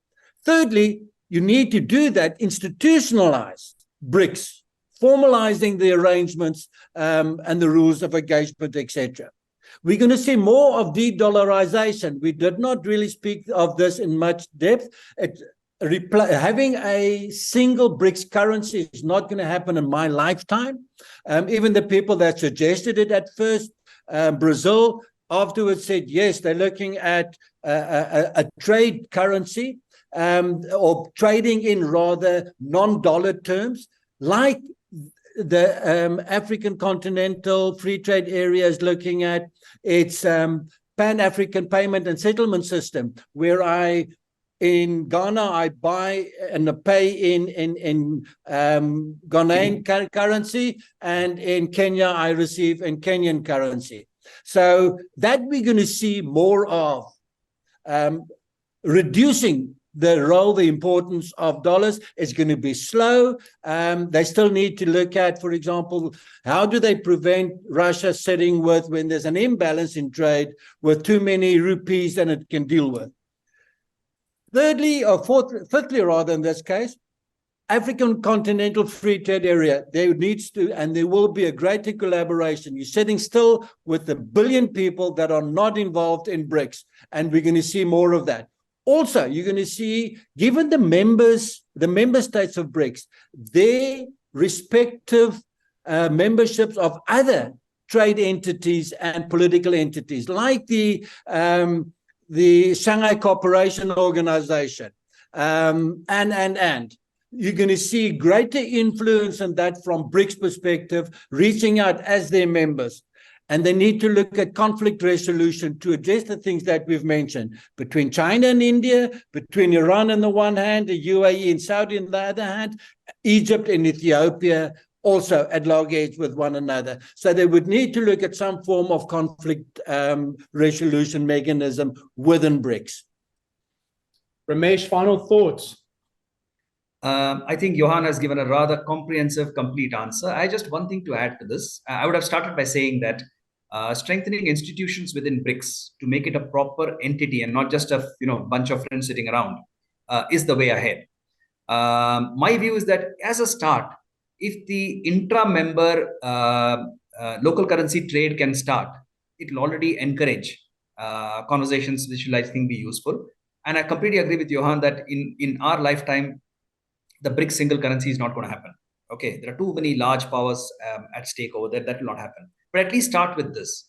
Thirdly, you need to do that, institutionalize BRICS, formalizing the arrangements and the rules of engagement, etc. We're going to see more of de-dollarization. We did not really speak of this in much depth. Having a single BRICS currency is not going to happen in my lifetime. Even the people that suggested it at first, Brazil, afterwards said, yes, they're looking at a trade currency or trading in rather non-dollar terms, like the African continental free trade area is looking at its Pan-African payment and settlement system, where in Ghana, I buy and pay in Ghanaian currency, and in Kenya, I receive in Kenyan currency. So that we're going to see more of, reducing the importance of dollars is going to be slow. They still need to look at, for example, how do they prevent Russia sitting with, when there's an imbalance in trade, with too many rupees than it can deal with. Thirdly, or fifthly, rather, in this case, African continental free trade area, there needs to, and there will be a greater collaboration. You're sitting still with 1 billion people that are not involved in BRICS, and we're going to see more of that. Also, you're going to see, given the member states of BRICS, their respective memberships of other trade entities and political entities, like the Shanghai Cooperation Organization, and you're going to see greater influence in that from BRICS perspective, reaching out as their members. And they need to look at conflict resolution to address the things that we've mentioned between China and India, between Iran on the one hand, the UAE and Saudi on the other hand, Egypt and Ethiopia also at loggerheads with one another. So they would need to look at some form of conflict resolution mechanism within BRICS. Ramesh, final thoughts? I think Johan has given a rather comprehensive, complete answer. I just one thing to add to this. I would have started by saying that strengthening institutions within BRICS to make it a proper entity and not just a bunch of friends sitting around is the way ahead. My view is that as a start, if the intra-member local currency trade can start, it will already encourage conversations which will, I think, be useful. And I completely agree with Johan that in our lifetime, the BRICS single currency is not going to happen. Okay, there are too many large powers at stake over there. That will not happen. But at least start with this.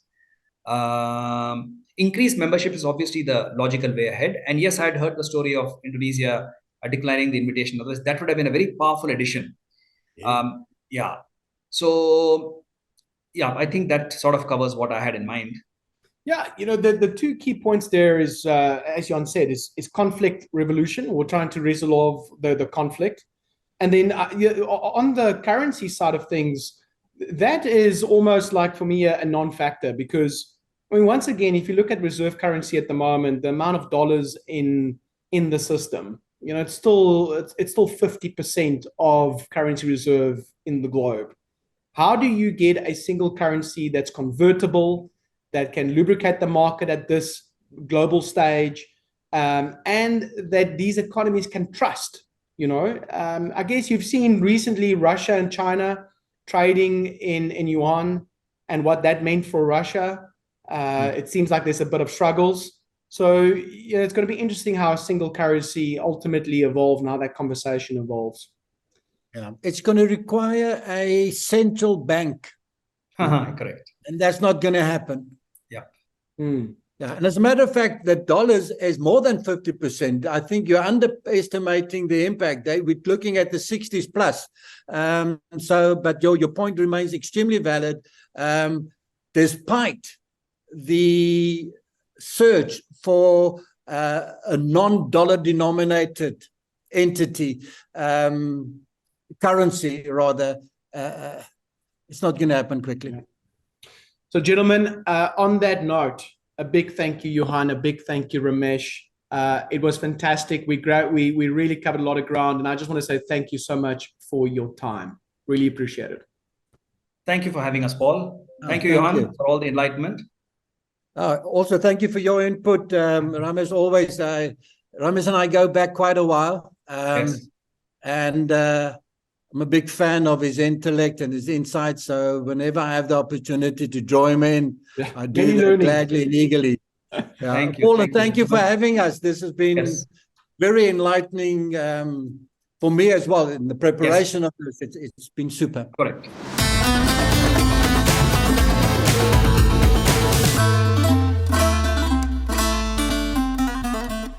Increased membership is obviously the logical way ahead. And yes, I had heard the story of Indonesia declining the invitation. Otherwise, that would have been a very powerful addition. Yeah. So, yeah, I think that sort of covers what I had in mind. Yeah, the two key points there is, as Jan said, is conflict resolution. We're trying to resolve the conflict. And then on the currency side of things, that is almost like, for me, a non-factor, because, I mean, once again, if you look at reserve currency at the moment, the amount of dollars in the system, it's still 50% of currency reserve in the globe. How do you get a single currency that's convertible, that can lubricate the market at this global stage, and that these economies can trust? I guess you've seen recently Russia and China trading in yuan and what that meant for Russia. It seems like there's a bit of struggles. So it's going to be interesting how a single currency ultimately evolves and how that conversation evolves. Yeah, it's going to require a central bank. Correct. And that's not going to happen. Yeah. Yeah. And as a matter of fact, the dollars is more than 50%. I think you're underestimating the impact. We're looking at the 60s plus. But your point remains extremely valid. Despite the surge for a non-dollar denominated entity, currency rather, it's not going to happen quickly. Yeah. So, gentlemen, on that note, a big thank you, Johan. A big thank you, Ramesh. It was fantastic. We really covered a lot of ground, and I just want to say thank you so much for your time. Really appreciate it. Thank you for having us, Paul. Thank you, Johan, for all the enlightenment. Also, thank you for your input, Ramesh. Always, Ramesh and I go back quite a while, Yes. and I'm a big fan of his intellect and his insight. So whenever I have the opportunity to join him in, I do that gladly and eagerly. Thank you. Paul, and thank you for having us. This has been very enlightening for me as well in the preparation of this. It's been super. Correct.